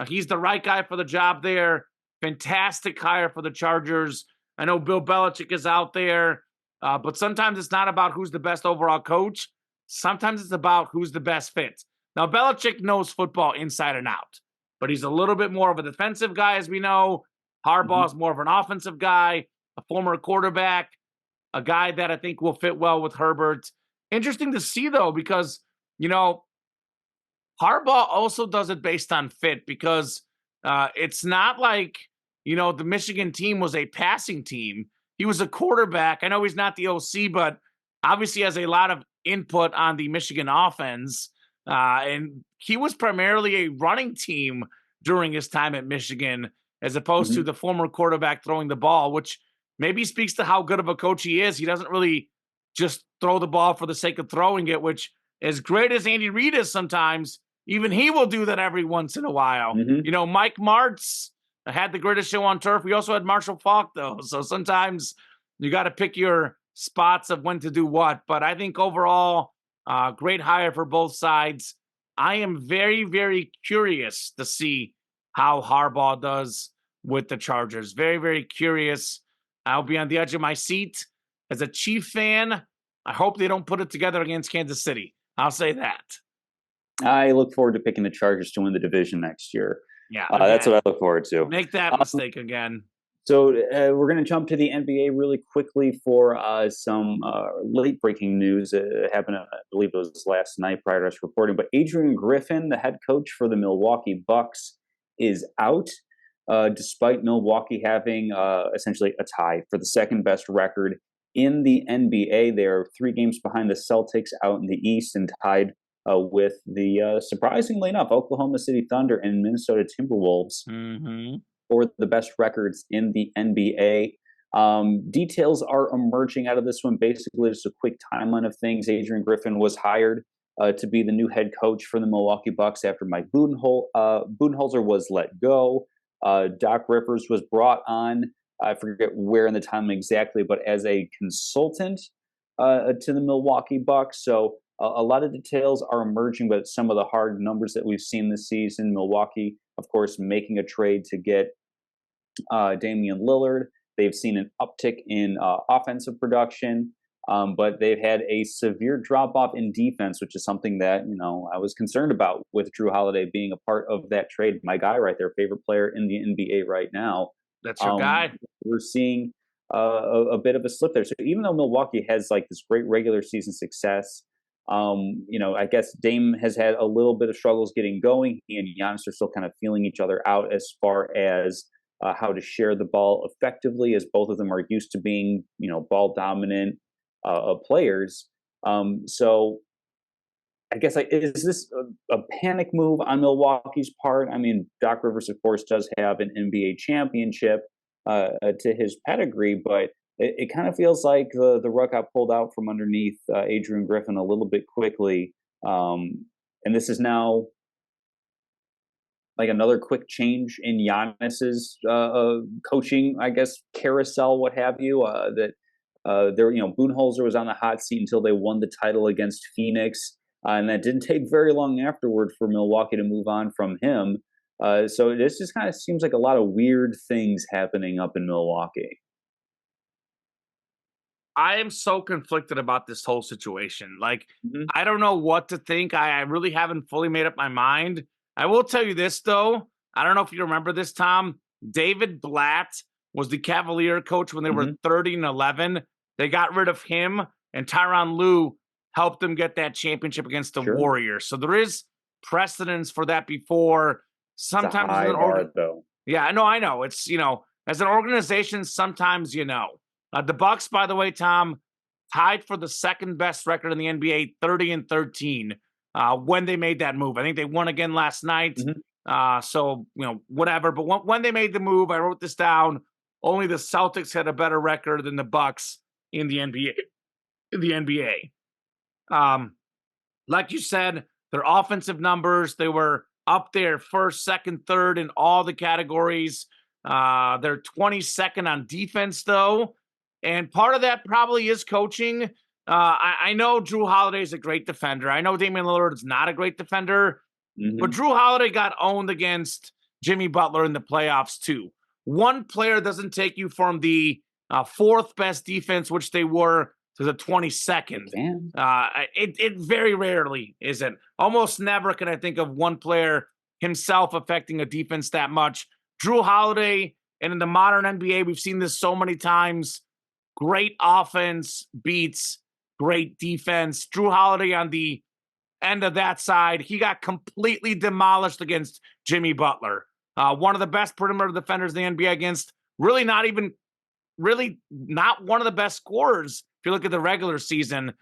He's the right guy for the job there. Fantastic hire for the Chargers. I know Bill Belichick is out there, but sometimes it's not about who's the best overall coach. Sometimes it's about who's the best fit. Now, Belichick knows football inside and out, but he's a little bit more of a defensive guy, as we know. Harbaugh is more of an offensive guy, a former quarterback, a guy that I think will fit well with Herbert. Interesting to see, though, because, you know, Harbaugh also does it based on fit because it's not like, you know, the Michigan team was a passing team. He was a quarterback. I know he's not the OC, but obviously has a lot of input on the Michigan offense. And he was primarily a running team during his time at Michigan, as opposed to the former quarterback throwing the ball, which maybe speaks to how good of a coach he is. He doesn't really just throw the ball for the sake of throwing it, which, as great as Andy Reid is sometimes, even he will do that every once in a while. You know, Mike Martz had the greatest show on turf. We also had Marshall Faulk, though. So sometimes you got to pick your spots of when to do what. But I think overall, great hire for both sides. I am very, very curious to see how Harbaugh does with the Chargers. Very, very curious. I'll be on the edge of my seat. As a Chief fan, I hope they don't put it together against Kansas City. I'll say that. I look forward to picking the Chargers to win the division next year. Yeah, that's what I look forward to. Make that mistake again. So we're going to jump to the NBA really quickly for some late-breaking news. It happened, I believe it was last night prior to us reporting. But Adrian Griffin, the head coach for the Milwaukee Bucks, is out, despite Milwaukee having essentially a tie for the second-best record in the NBA. They are 3 games behind the Celtics out in the East and tied with the, surprisingly enough, Oklahoma City Thunder and Minnesota Timberwolves for the best records in the NBA. Details are emerging out of this one. Basically, just a quick timeline of things. Adrian Griffin was hired to be the new head coach for the Milwaukee Bucks after Mike Budenholzer was let go. Doc Rivers was brought on, I forget where in the time exactly, but as a consultant to the Milwaukee Bucks. So a lot of details are emerging, but some of the hard numbers that we've seen this season, Milwaukee, of course, making a trade to get Damian Lillard. They've seen an uptick in offensive production, but they've had a severe drop-off in defense, which is something that, you know, I was concerned about with Drew Holiday being a part of that trade. My guy right there, favorite player in the NBA right now. That's your guy. We're seeing a bit of a slip there. So even though Milwaukee has like this great regular season success, you know, I guess Dame has had a little bit of struggles getting going. He and Giannis are still kind of feeling each other out as far as how to share the ball effectively, as both of them are used to being, you know, ball dominant players. So I guess, like, is this a panic move on Milwaukee's part? I mean, Doc Rivers, of course, does have an NBA championship to his pedigree, but it kind of feels like the rug got pulled out from underneath Adrian Griffin a little bit quickly. And this is now like another quick change in Giannis's coaching, I guess, carousel, what have you. There, you know, Budenholzer was on the hot seat until they won the title against Phoenix, and that didn't take very long afterward for Milwaukee to move on from him. So this just kind of seems like a lot of weird things happening up in Milwaukee. I am so conflicted about this whole situation. Like, I don't know what to think. I really haven't fully made up my mind. I will tell you this, though. I don't know if you remember this, Tom. David Blatt was the Cavalier coach when they were 30-11. They got rid of him, and Tyronn Lue helped them get that championship against the Warriors. So there is precedence for that before. Sometimes, it's a high bar, though. Yeah, I know. It's, you know, as an organization, sometimes you know. The Bucks, by the way, Tom, tied for the second best record in the NBA, 30-13, when they made that move. I think they won again last night. So, you know, whatever. But when they made the move, I wrote this down. Only the Celtics had a better record than the Bucks in the NBA. Like you said, Their offensive numbers, they were up there first, second, third in all the categories. They're 22nd on defense, though. And part of that probably is coaching. I know Drew Holiday is a great defender. I know Damian Lillard is not a great defender, but Mhm. Drew Holiday got owned against Jimmy Butler in the playoffs, too. One player doesn't take you from the fourth best defense, which they were, to the 22nd. It can. It very rarely isn't. Almost never can I think of one player himself affecting a defense that much. Drew Holiday, and in the modern NBA, we've seen this so many times. Great offense beats great defense. Drew Holiday on the end of that side, he got completely demolished against Jimmy Butler. One of the best perimeter defenders in the NBA against really not one of the best scorers if you look at the regular season.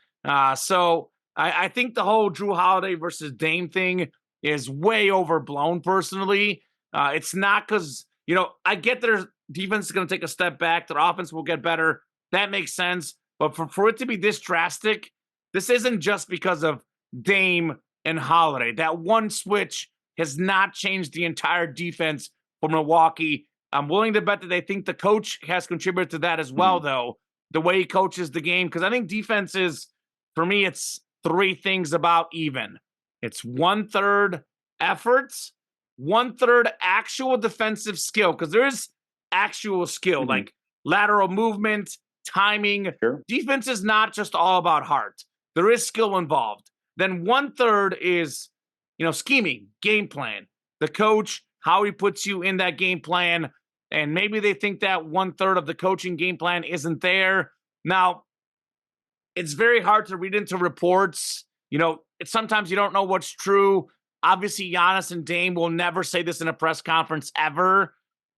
So I think the whole Drew Holiday versus Dame thing is way overblown personally. It's not because, I get their defense is going to take a step back. Their offense will get better. That makes sense. But for it to be this drastic, this isn't just because of Dame and Holiday. That one switch has not changed the entire defense for Milwaukee. I'm willing to bet that they think the coach has contributed to that as well, Mhm. though, the way he coaches the game. Because I think defense is, for me, it's three things about even. It's 1/3 efforts, 1/3 actual defensive skill, because there is actual skill, Mhm. like lateral movement, timing. Sure. Defense is not just all about heart. There is skill involved. Then 1/3 is, scheming, game plan. The coach, how he puts you in that game plan. And maybe they think that 1/3 of the coaching game plan isn't there. Now, it's very hard to read into reports. Sometimes you don't know what's true. Obviously, Giannis and Dame will never say this in a press conference ever.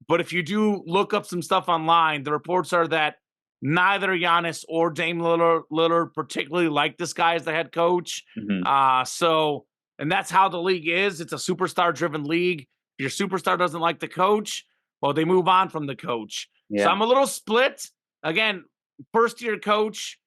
But if you do look up some stuff online, the reports are that neither Giannis or Dame Lillard particularly like this guy as the head coach. Mhm. And that's how the league is. It's a superstar-driven league. If your superstar doesn't like the coach, well, they move on from the coach. So Yeah. I'm a little split. Again, first-year coach,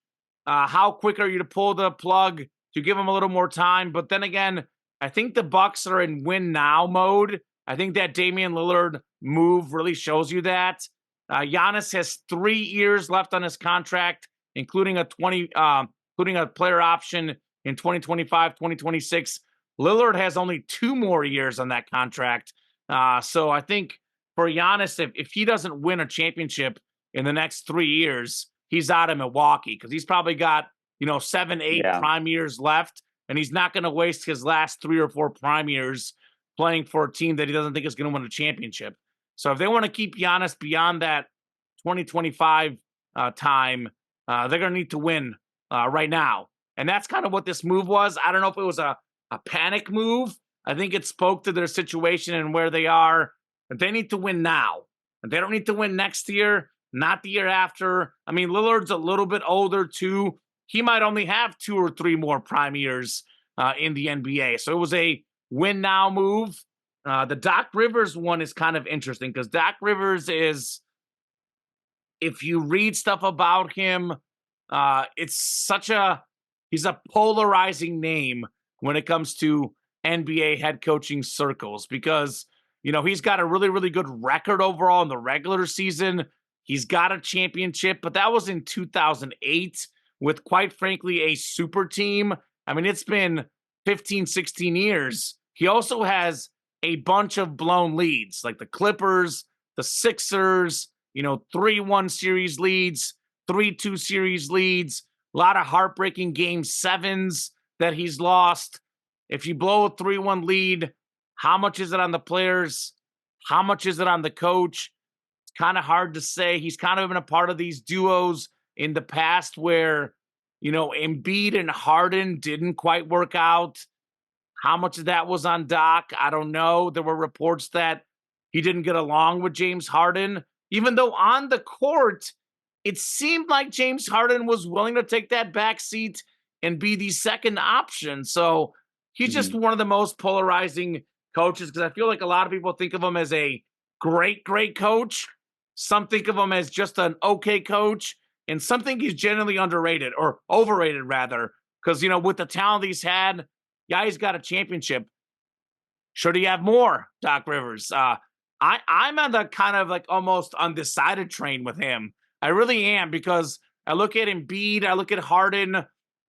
how quick are you to pull the plug to give him a little more time? But then again, I think the Bucks are in win now mode. I think that Damian Lillard move really shows you that. Giannis has 3 years left on his contract, including including a player option in 2025, 2026. Lillard has only 2 more years on that contract. So I think for Giannis, if he doesn't win a championship in the next 3 years, he's out of Milwaukee because he's probably got, 7, 8 Yeah. prime years left, and he's not going to waste his last 3 or 4 prime years playing for a team that he doesn't think is going to win a championship. So if they want to keep Giannis beyond that 2025 time, they're going to need to win right now. And that's kind of what this move was. I don't know if it was a panic move. I think it spoke to their situation and where they are. But they need to win now. And they don't need to win next year, not the year after. I mean, Lillard's a little bit older too. He might only have 2 or 3 more prime years in the NBA. So it was a win now move. The Doc Rivers one is kind of interesting because Doc Rivers is, if you read stuff about him, he's a polarizing name when it comes to NBA head coaching circles because, he's got a really, really good record overall in the regular season. He's got a championship, but that was in 2008 with, quite frankly, a super team. I mean, it's been 15, 16 years. He also has a bunch of blown leads, like the Clippers, the Sixers, 3-1 series leads, 3-2 series leads, a lot of heartbreaking game sevens that he's lost. If you blow a 3-1 lead, how much is it on the players? How much is it on the coach? It's kind of hard to say. He's kind of been a part of these duos in the past where, Embiid and Harden didn't quite work out. How much of that was on Doc? I don't know. There were reports that he didn't get along with James Harden, even though on the court, it seemed like James Harden was willing to take that back seat and be the second option. So he's just Mhm. one of the most polarizing coaches because I feel like a lot of people think of him as a great, great coach. Some think of him as just an okay coach, and some think he's generally underrated or overrated, rather, because, with the talent he's had, Yeah, he's got a championship. Should he have more, Doc Rivers? I'm on the kind of like almost undecided train with him. I really am, because I look at Embiid, I look at Harden.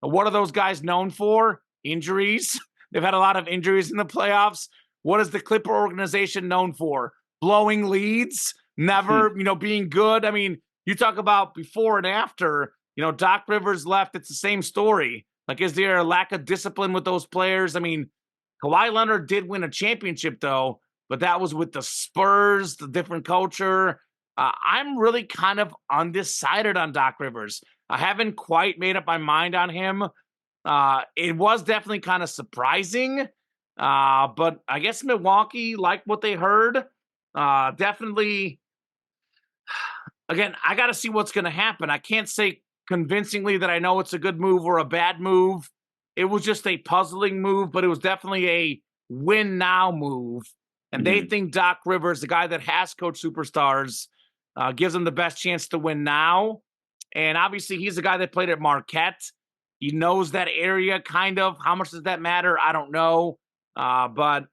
What are those guys known for? Injuries. They've had a lot of injuries in the playoffs. What is the Clipper organization known for? Blowing leads, never, being good. I mean, you talk about before and after, Doc Rivers left, it's the same story. Like, is there a lack of discipline with those players? I mean, Kawhi Leonard did win a championship, though, but that was with the Spurs, the different culture. I'm really kind of undecided on Doc Rivers. I haven't quite made up my mind on him. It was definitely kind of surprising, but I guess Milwaukee liked what they heard. Definitely, again, I got to see what's going to happen. I can't say convincingly that I know it's a good move or a bad move. It was just a puzzling move, but it was definitely a win now move. And they think Doc Rivers, the guy that has coached superstars, gives them the best chance to win now. And obviously, he's the guy that played at Marquette. He knows that area kind of. How much does that matter? I don't know. But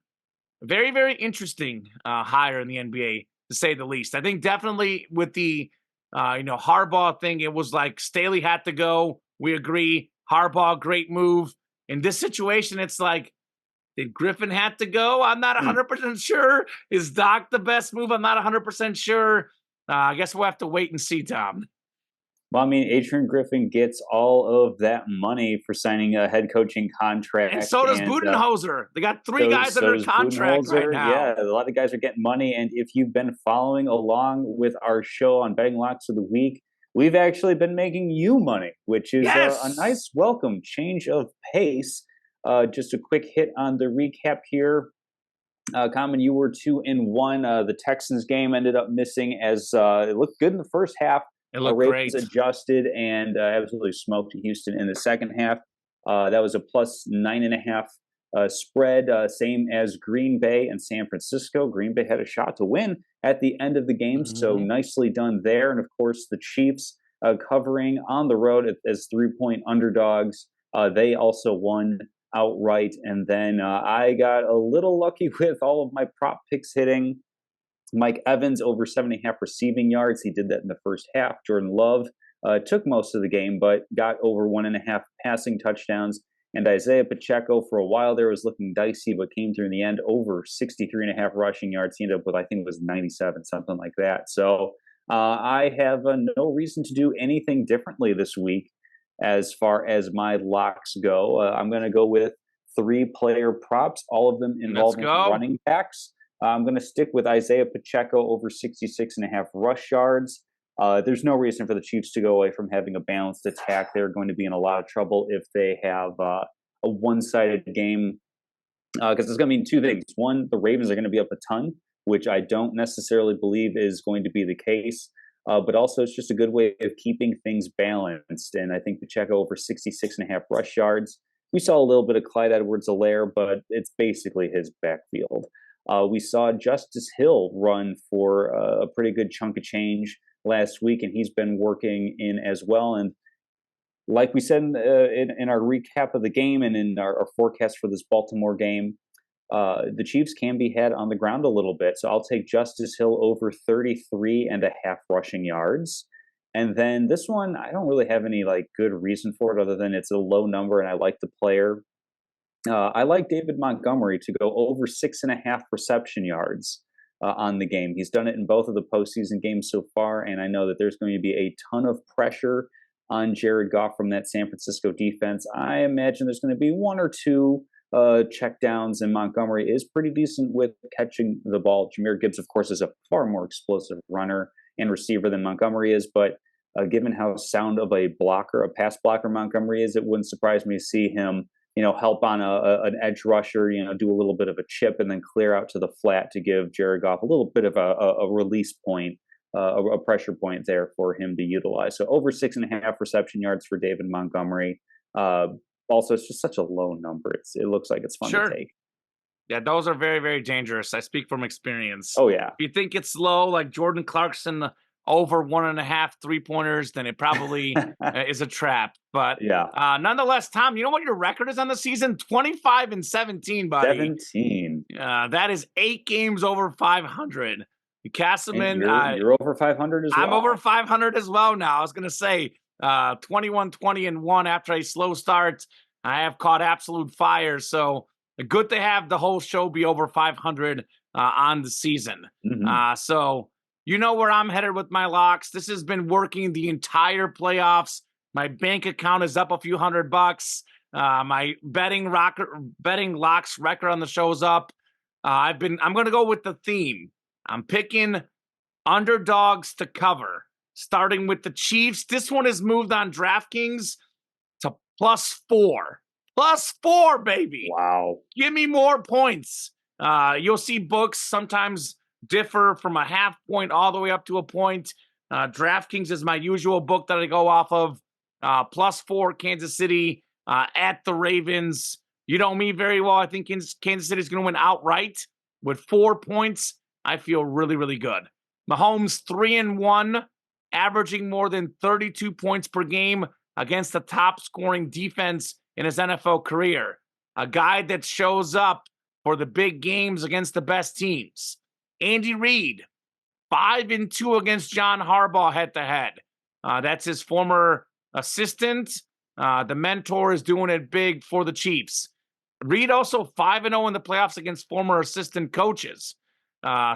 very, very interesting hire in the NBA, to say the least. I think definitely with the Harbaugh thing, it was like Staley had to go. We agree. Harbaugh, great move. In this situation, it's like, did Griffin have to go? I'm not 100% sure. Is Doc the best move? I'm not 100% sure. I guess we'll have to wait and see, Tom. Well, I mean, Adrian Griffin gets all of that money for signing a head coaching contract. And so does Budenholzer. They got three guys under contract right now. Yeah, a lot of guys are getting money. And if you've been following along with our show on Betting Locks of the Week, we've actually been making you money, which is a nice welcome change of pace. Just a quick hit on the recap here. Kamen, you were 2-1. The Texans game ended up missing as it looked good in the first half. It looked Ravens great. Adjusted and absolutely smoked Houston in the second half. That was a plus 9.5 spread, same as Green Bay and San Francisco. Green Bay had a shot to win at the end of the game, so nicely done there. And of course, the Chiefs covering on the road as 3-point underdogs. They also won outright. And then I got a little lucky with all of my prop picks hitting. Mike Evans over 7.5 receiving yards. He did that in the first half. Jordan Love took most of the game, but got over 1.5 passing touchdowns. And Isaiah Pacheco, for a while there, was looking dicey, but came through in the end over 63.5 rushing yards. He ended up with, I think it was 97, something like that. So I have no reason to do anything differently this week as far as my locks go. I'm going to go with 3-player props, all of them involving running backs. I'm going to stick with Isaiah Pacheco over 66.5 rush yards. There's no reason for the Chiefs to go away from having a balanced attack. They're going to be in a lot of trouble if they have a one-sided game, because it's going to mean two things. One, the Ravens are going to be up a ton, which I don't necessarily believe is going to be the case. But also, it's just a good way of keeping things balanced. And I think Pacheco over 66.5 rush yards. We saw a little bit of Clyde Edwards-Helaire, but it's basically his backfield. We saw Justice Hill run for a pretty good chunk of change last week, and he's been working in as well. And like we said in our recap of the game and in our forecast for this Baltimore game, the Chiefs can be had on the ground a little bit. So I'll take Justice Hill over 33.5 rushing yards. And then this one, I don't really have any good reason for it other than it's a low number and I like the player. I like David Montgomery to go over 6.5 reception yards on the game. He's done it in both of the postseason games so far, and I know that there's going to be a ton of pressure on Jared Goff from that San Francisco defense. I imagine there's going to be one or two checkdowns, and Montgomery is pretty decent with catching the ball. Jahmyr Gibbs, of course, is a far more explosive runner and receiver than Montgomery is, but given how sound of a pass blocker Montgomery is, it wouldn't surprise me to see him help on an edge rusher, do a little bit of a chip and then clear out to the flat to give Jared Goff a little bit of a release point, a pressure point there for him to utilize. So over 6.5 reception yards for David Montgomery. Also, it's just such a low number. It looks like it's fun to take. Yeah, those are very, very dangerous. I speak from experience. Oh, yeah. If you think it's low, like Jordan Clarkson over 1.5 3-pointers, then it probably is a trap. But Yeah. nonetheless, Tom, you know what your record is on the season? 25-17, buddy. 17. That is 8 games over 500. And Casselman, you're over 500 as well. I'm over 500 as well now. I was going to say 21-20-1 after a slow start. I have caught absolute fire. So good to have the whole show be over 500 on the season. So you know where I'm headed with my locks. This has been working the entire playoffs. My bank account is up a few $100. My betting locks record on the show is up. I'm going to go with the theme. I'm picking underdogs to cover, starting with the Chiefs. This one has moved on DraftKings to +4. +4, baby. Wow. Give me more points. You'll see books sometimes differ from a half point all the way up to a point. DraftKings is my usual book that I go off of. +4 Kansas City at the Ravens. You know me very well. I think Kansas City is going to win outright with 4 points. I feel really, really good. Mahomes 3-1, averaging more than 32 points per game against the top scoring defense in his NFL career. A guy that shows up for the big games against the best teams. Andy Reid, 5-2 against John Harbaugh head-to-head. That's his former assistant. The mentor is doing it big for the Chiefs. Reid also 5-0 in the playoffs against former assistant coaches.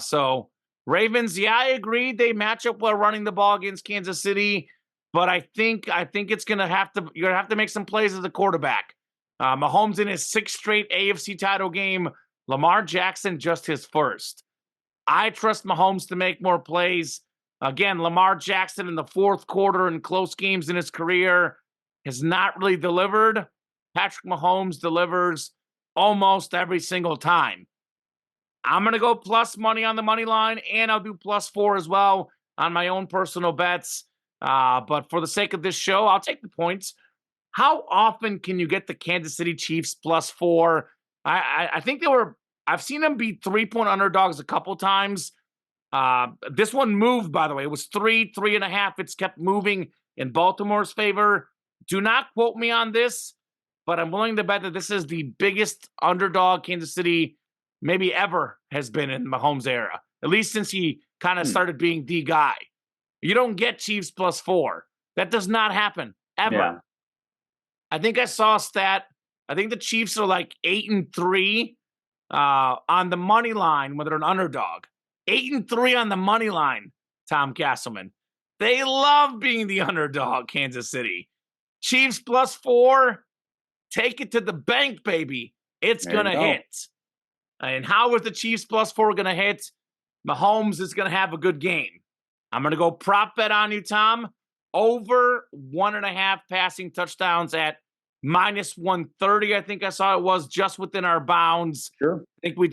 So Ravens, yeah, I agree. They match up well running the ball against Kansas City, but I think it's you're gonna have to make some plays as a quarterback. Mahomes in his 6th straight AFC title game. Lamar Jackson just his first. I trust Mahomes to make more plays. Again, Lamar Jackson in the 4th quarter in close games in his career has not really delivered. Patrick Mahomes delivers almost every single time. I'm going to go plus money on the money line, and I'll do +4 as well on my own personal bets. But for the sake of this show, I'll take the points. How often can you get the Kansas City Chiefs +4? I think I've seen them be 3-point underdogs a couple times. This one moved, by the way. It was 3.5. It's kept moving in Baltimore's favor. Do not quote me on this, but I'm willing to bet that this is the biggest underdog Kansas City maybe ever has been in Mahomes' era, at least since he kind of started being the guy. You don't get Chiefs +4. That does not happen, ever. Yeah. I think I saw a stat. I think the Chiefs are like 8-3 on the money line when they're an underdog. 8-3 on the money line, Tom Casselman. They love being the underdog, Kansas City. Chiefs +4, take it to the bank, baby. It's going to hit. And how is the Chiefs +4 going to hit? Mahomes is going to have a good game. I'm going to go prop bet on you, Tom. Over 1.5 passing touchdowns at -130. I think I saw it was just within our bounds. Sure. I think we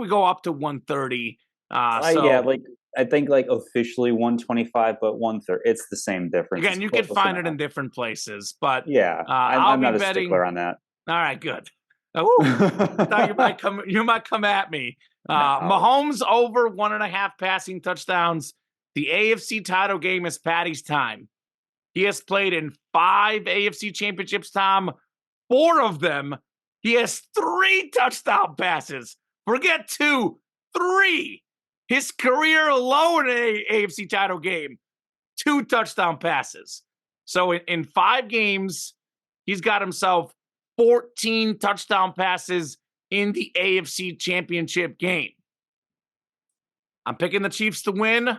go up to 130. Yeah, I think officially 125, but 130. It's the same difference. Again, you can find it in different places, but yeah, I'm not a stickler on that. All right, good. I thought you might come at me. No. Mahomes over 1.5 passing touchdowns. The AFC title game is Patty's time. He has played in 5 AFC championships, Tom. 4 of them, he has 3 touchdown passes. Forget 2, 3. His career alone in an AFC title game, 2 touchdown passes. So in 5 games, he's got himself 14 touchdown passes in the AFC championship game. I'm picking the Chiefs to win.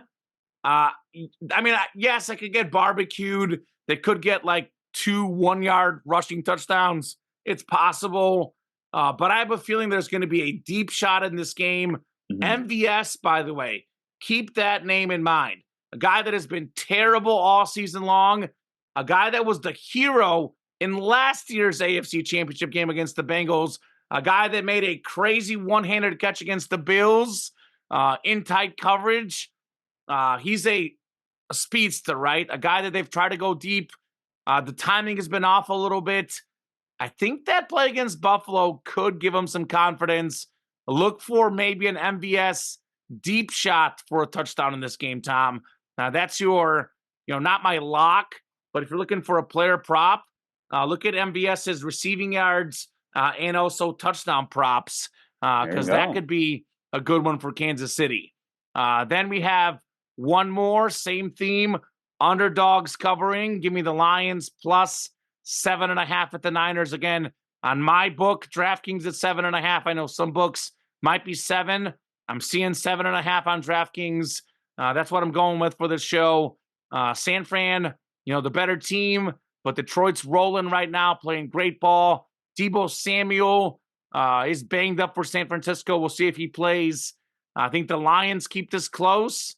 Yes, I could get barbecued. They could get like 2 1-yard rushing touchdowns. It's possible. But I have a feeling there's going to be a deep shot in this game. MVS, by the way, keep that name in mind. A guy that has been terrible all season long. A guy that was the hero in last year's AFC championship game against the Bengals. A guy that made a crazy one-handed catch against the Bills in tight coverage. He's a speedster, right? A guy that they've tried to go deep. The timing has been off a little bit. I think that play against Buffalo could give him some confidence. Look for maybe an MVS deep shot for a touchdown in this game, Tom. That's your, not my lock, but if you're looking for a player prop, look at MVS's receiving yards and also touchdown props, because that could be a good one for Kansas City. Then we have one more, same theme, underdogs covering. Give me the Lions plus 7.5 at the Niners. Again, on my book, DraftKings at 7.5. I know some books might be 7. I'm seeing 7.5 on DraftKings. That's what I'm going with for this show. San Fran, the better team, but Detroit's rolling right now, playing great ball. Deebo Samuel is banged up for San Francisco. We'll see if he plays. I think the Lions keep this close.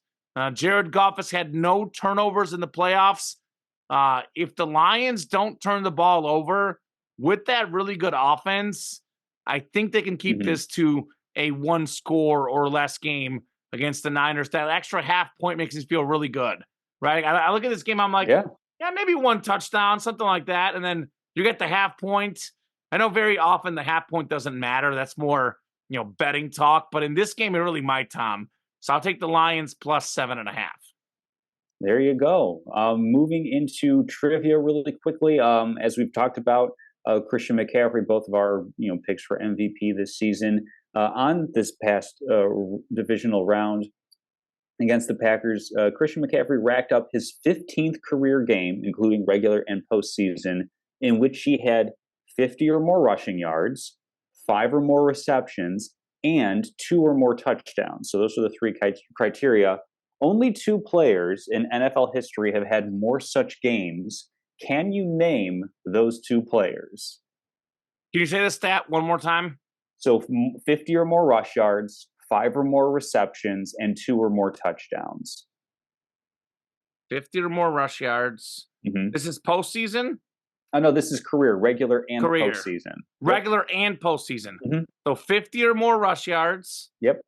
Jared Goff has had no turnovers in the playoffs. If the Lions don't turn the ball over with that really good offense, I think they can keep this to a 1 score or less game against the Niners. That extra half point makes me feel really good, right? I look at this game, I'm like, yeah, maybe 1 touchdown, something like that. And then you get the half point. I know very often the half point doesn't matter. That's more, betting talk. But in this game, it really might, Tom. So I'll take the Lions plus 7.5. There you go. Moving into trivia really quickly, as we've talked about, Christian McCaffrey, both of our picks for MVP this season. On this past divisional round against the Packers, Christian McCaffrey racked up his 15th career game, including regular and postseason, in which he had 50 or more rushing yards, 5 or more receptions, and 2 or more touchdowns. So those are the 3 criteria. Only 2 players in NFL history have had more such games. Can you name those 2 players? Can you say the stat one more time? So 50 or more rush yards, 5 or more receptions, and 2 or more touchdowns. 50 or more rush yards. This is postseason? Oh, no, this is career, regular and postseason. Regular and postseason. So 50 or more rush yards. Yep.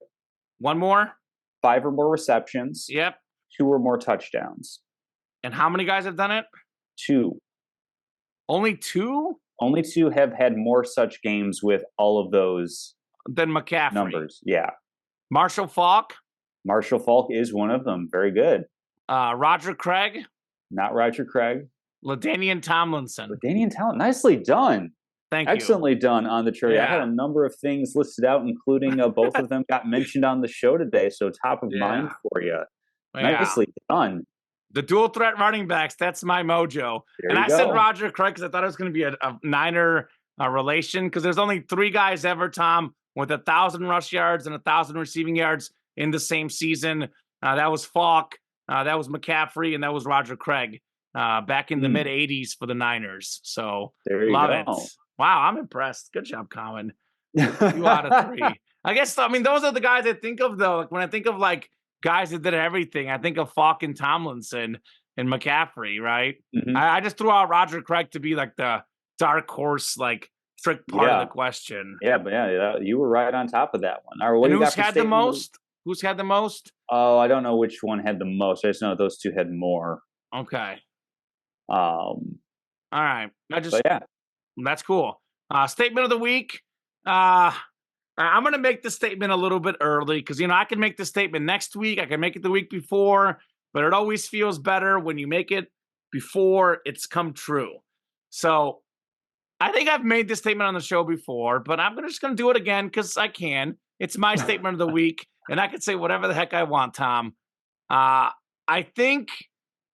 1 more? 5 or more receptions. Yep. 2 or more touchdowns. And how many guys have done it? 2. Only 2? Only 2 have had more such games with all of those than McCaffrey. Numbers, yeah. Marshall Faulk? Marshall Faulk is one of them. Very good. Roger Craig? Not Roger Craig. LaDainian Tomlinson. LaDainian Tomlinson. Nicely done. Thank you. Excellently done on the trivia. I had a number of things listed out, including both of them got mentioned on the show today, so top of mind for you. Nicely done. The dual threat running backs, that's my mojo. And I said Roger Craig because I thought it was going to be a Niner relation, because there's only 3 guys ever, Tom, with 1,000 rush yards and 1,000 receiving yards in the same season. That was Faulk, that was McCaffrey, and that was Roger Craig back in the mid-'80s for the Niners. So love it. Wow, I'm impressed. Good job, Kamen. 2 out of 3. I guess, those are the guys I think of, though. Like, when I think of, guys that did everything, I think of Faulk and Tomlinson and McCaffrey, right? I just threw out Roger Craig to be the dark horse, trick part of the question. Yeah, but you were right on top of that one. All right, and who's had the most? Who's had the most? Oh, I don't know which one had the most. I just know those 2 had more. Okay. All right. yeah. That's cool. Statement of the week. I'm going to make the statement a little bit early because, I can make the statement next week. I can make it the week before, but it always feels better when you make it before it's come true. So I think I've made this statement on the show before, but I'm just going to do it again because I can. It's my statement of the week, and I can say whatever the heck I want, Tom. I think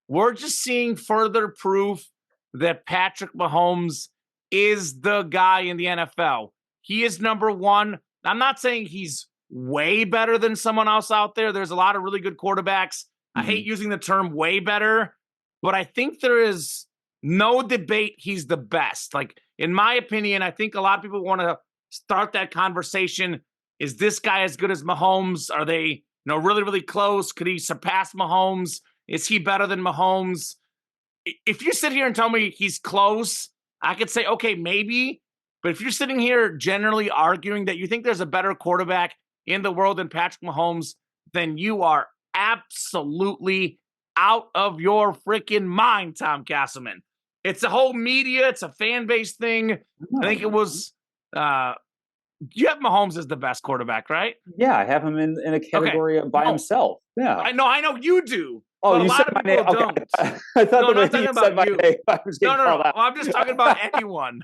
we're just seeing further proof that Patrick Mahomes is the guy in the NFL. He is number 1. I'm not saying he's way better than someone else out there. There's a lot of really good quarterbacks. I hate using the term way better, but I think there is no debate he's the best. In my opinion, I think a lot of people want to start that conversation. Is this guy as good as Mahomes? Are they, really, really close? Could he surpass Mahomes? Is he better than Mahomes? If you sit here and tell me he's close, I could say, okay, maybe. But if you're sitting here generally arguing that you think there's a better quarterback in the world than Patrick Mahomes, then you are absolutely out of your freaking mind, Tom Casselman. It's a whole media, it's a fan base thing. I think it was You have Mahomes as the best quarterback, right? Yeah, I have him in a Okay. category by No, himself. Yeah. I know you do, Oh, but a you said lot of my name. people Okay, don't. I thought No, the I'm way not you talking said about my you. name, I was No, getting no, called no. out. I'm just talking about anyone.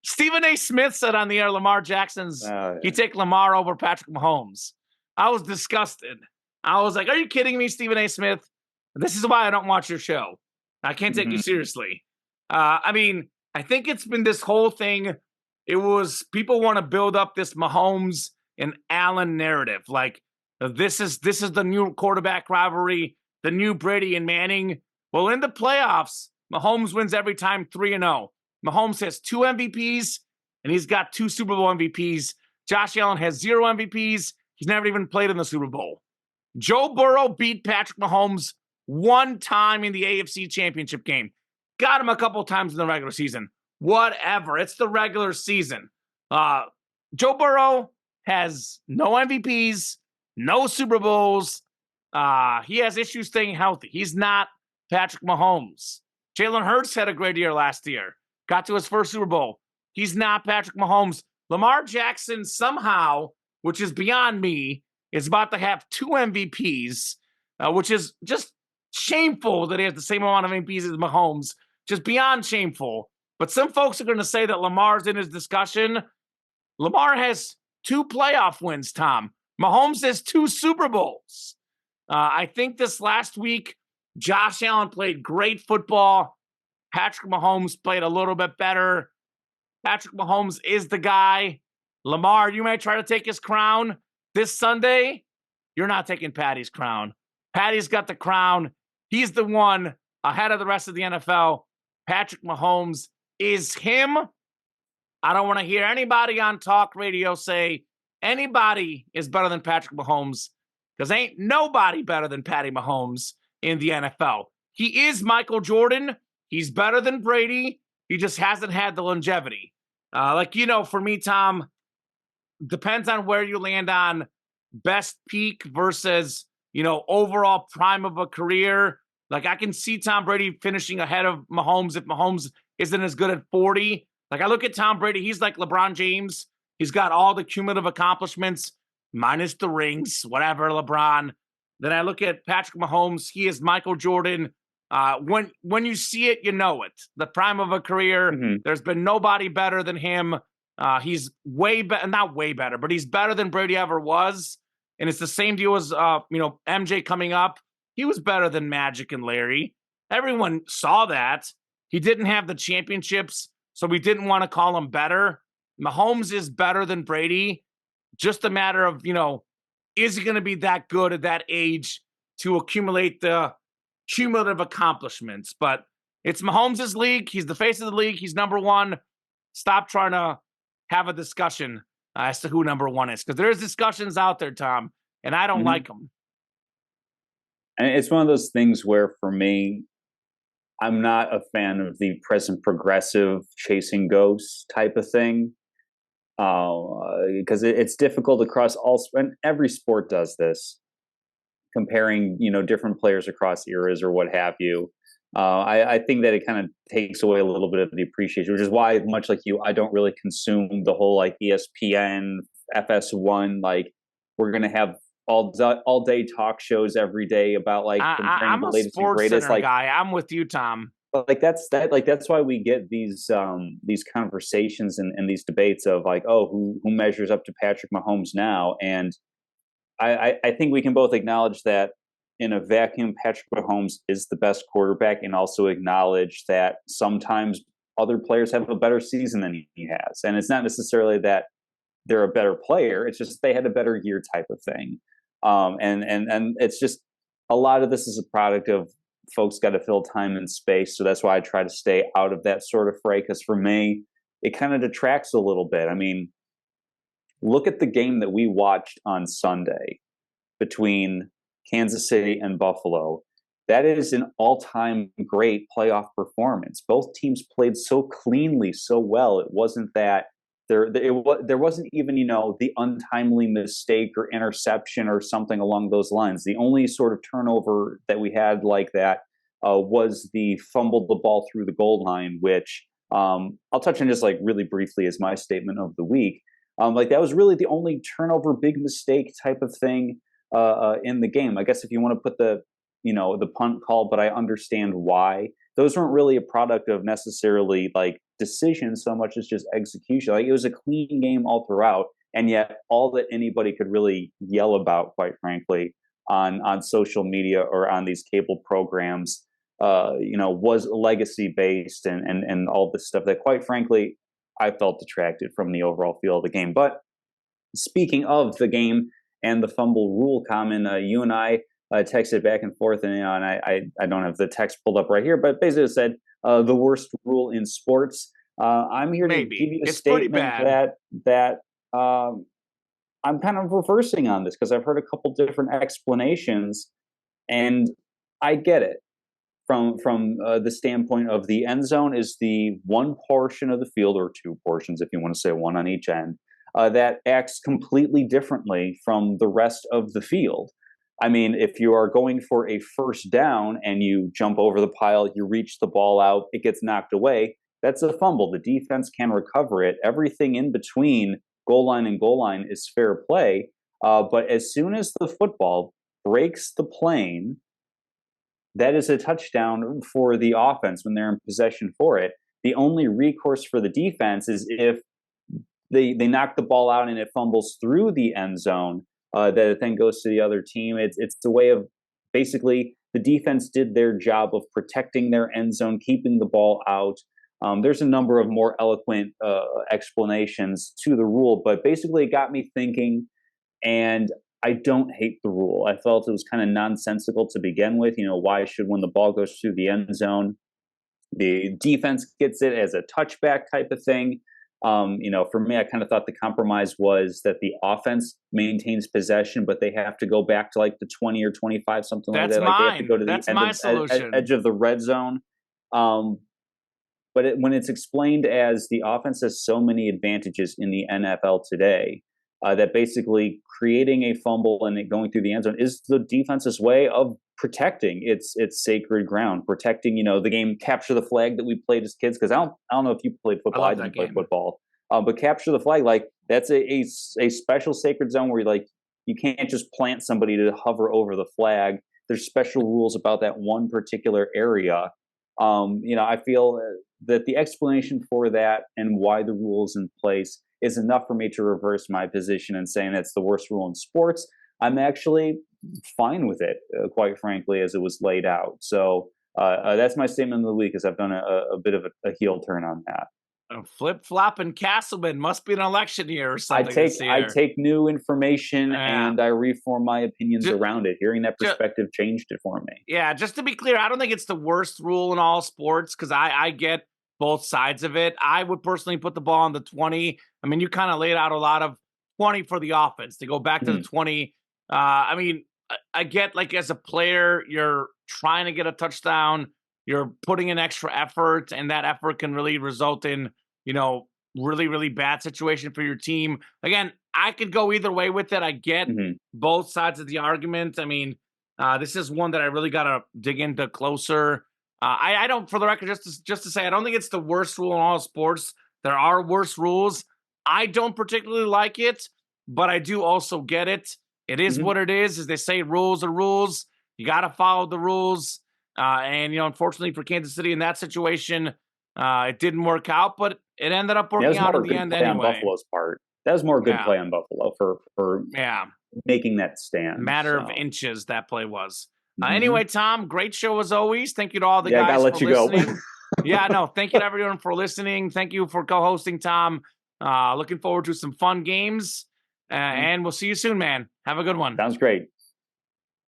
Stephen A. Smith said on the air Lamar Jackson's Yeah. he'd take Lamar over Patrick Mahomes. I was disgusted. I was like, "Are you kidding me, Stephen A. Smith? This is why I don't watch your show. I can't take you Mhm. seriously." I mean, I think it's been this whole thing. It was people want to build up this Mahomes and Allen narrative, like this is the new quarterback rivalry, the new Brady and Manning. Well, in the playoffs, Mahomes wins every time 3-0. Mahomes has 2 MVPs and he's got 2 Super Bowl MVPs. Josh Allen has 0 MVPs. He's never even played in the Super Bowl. Joe Burrow beat Patrick Mahomes one time in the AFC Championship game. Got him a couple times in the regular season. Whatever. It's the regular season. Joe Burrow has no MVPs, no Super Bowls. He has issues staying healthy. He's not Patrick Mahomes. Jalen Hurts had a great year last year. Got to his first Super Bowl. He's not Patrick Mahomes. Lamar Jackson somehow, which is beyond me, is about to have 2 MVPs, which is just shameful that he has the same amount of MVPs as Mahomes. Just beyond shameful. But some folks are going to say that Lamar's in his discussion. Lamar has 2 playoff wins, Tom. Mahomes has 2 Super Bowls. I think this last week, Josh Allen played great football. Patrick Mahomes played a little bit better. Patrick Mahomes is the guy. Lamar, you may try to take his crown this Sunday. You're not taking Patty's crown. Patty's got the crown. He's the one ahead of the rest of the NFL. Patrick Mahomes is him. I don't want to hear anybody on talk radio say anybody is better than Patrick Mahomes because ain't nobody better than Patty Mahomes in the NFL. He is Michael Jordan. He's better than Brady. He just hasn't had the longevity. For me, Tom, depends on where you land on best peak versus, overall prime of a career. Like I can see Tom Brady finishing ahead of Mahomes if Mahomes isn't as good at 40. Like I look at Tom Brady, he's like LeBron James. He's got all the cumulative accomplishments, minus the rings, whatever, LeBron. Then I look at Patrick Mahomes, he is Michael Jordan. When you see it, you know it. The prime of a career. Mhm. There's been nobody better than him. He's way better, not way better, but he's better than Brady ever was. And it's the same deal as MJ coming up. He was better than Magic and Larry. Everyone saw that. He didn't have the championships, so we didn't want to call him better. Mahomes is better than Brady. Just a matter of, is he going to be that good at that age to accumulate the cumulative accomplishments? But it's Mahomes' league. He's the face of the league. He's number one. Stop trying to have a discussion as to who number one is because there's discussions out there, Tom, and I don't Mhm. like them. And it's one of those things where, for me, I'm not a fan of the present progressive chasing ghosts type of thing. Because it's difficult across and every sport does this, comparing different players across eras or what have you. I think that it kind of takes away a little bit of the appreciation, which is why, much like you, I don't really consume the whole like ESPN, FS1. Like we're gonna have all day talk shows every day about like comparing I'm the a latest and sports greatest. center Like guy. I'm with you, Tom. like that's why we get these conversations and these debates of like, oh, who measures up to Patrick Mahomes now. And I think we can both acknowledge that in a vacuum, Patrick Mahomes is the best quarterback, and also acknowledge that sometimes other players have a better season than he has. And it's not necessarily that they're a better player; it's just they had a better year type of thing. And it's just a lot of this is a product of folks got to fill time and space. So that's why I try to stay out of that sort of fray. Because for me, it kind of detracts a little bit. I mean, look at the game that we watched on Sunday between Kansas City and Buffalo. That is an all-time great playoff performance. Both teams played so cleanly, so well. It wasn't that there wasn't even the untimely mistake or interception or something along those lines. The only sort of turnover that we had like that was the fumbled the ball through the goal line, which I'll touch on just like really briefly as my statement of the week. Like that was really the only turnover, big mistake type of thing in the game. I guess if you want to put the punt call, but I understand why. Those weren't really a product of necessarily like decision so much as just execution. Like it was a clean game all throughout, and yet all that anybody could really yell about, quite frankly, on social media or on these cable programs, was legacy based and all this stuff that, quite frankly, I felt detracted from the overall feel of the game. But speaking of the game and the fumble rule, Common, you and I texted back and forth, and and I don't have the text pulled up right here, but basically it said the worst rule in sports. I'm here to give you a It's pretty statement bad. that I'm kind of reversing on this because I've heard a couple different explanations, and I get it from the standpoint of the end zone is the one portion of the field, or two portions if you want to say one on each end, that acts completely differently from the rest of the field. I mean, if you are going for a first down and you jump over the pile, you reach the ball out, it gets knocked away, that's a fumble. The defense can recover it. Everything in between goal line and goal line is fair play. But as soon as the football breaks the plane, that is a touchdown for the offense when they're in possession for it. The only recourse for the defense is if they knock the ball out and it fumbles through the end zone, that it then goes to the other team. It's the way of basically the defense did their job of protecting their end zone, keeping the ball out. There's a number of more eloquent explanations to the rule, but basically it got me thinking, and I don't hate the rule. I felt it was kind of nonsensical to begin with. Why should, when the ball goes through the end zone, the defense gets it as a touchback type of thing? For me, I kind of thought the compromise was that the offense maintains possession, but they have to go back to like the 20 or 25, something like That's that. Like they have to mine. go to the That's my solution. edge of the red zone. But when it's explained as the offense has so many advantages in the NFL today, that basically creating a fumble and it going through the end zone is the defense's way of protecting its sacred ground, protecting the game capture the flag that we played as kids. Because I don't know if you played I football. love I that didn't play game. football, but capture the flag, like that's a special sacred zone where you can't just plant somebody to hover over the flag. There's special rules about that one particular area. I feel that the explanation for that and why the rule is in place is enough for me to reverse my position and saying it's the worst rule in sports. I'm actually fine with it, quite frankly, as it was laid out. So that's my statement of the week, as I've done a bit of a heel turn on that. Flip flop and Casselman must be an election year or something this I year. take new information Yeah. and I reform my opinions Ju- around it. Hearing that ju- perspective changed it for me. Yeah, just to be clear, I don't think it's the worst rule in all sports because I get both sides of it. I would personally put the ball on the 20. I mean, you kind of laid out a lot of 20 for the offense to go back to the 20. I mean, I get like as a player, you're trying to get a touchdown, you're putting in extra effort, and that effort can really result in, really, really bad situation for your team. Again, I could go either way with it. I get Mhm. both sides of the argument. I mean, this is one that I really got to dig into closer. I don't, for the record, just to say, I don't think it's the worst rule in all sports. There are worse rules. I don't particularly like it, but I do also get it. It is Mhm. what it is. As they say, rules are rules. You got to follow the rules. And unfortunately for Kansas City in that situation, it didn't work out, but it ended up That working was out more in a the good end play on anyway. Buffalo's part. That was more a good Yeah, play on Buffalo for yeah. making that stand. Matter of So, inches that play was. Anyway, mhm. Tom, great show as always. Thank you to all the Yeah, I gotta guys for let you go. listening. Yeah, no, thank you to everyone for listening. Thank you for co-hosting, Tom. Looking forward to some fun games. Mhm. And we'll see you soon, man. Have a good one. Sounds great.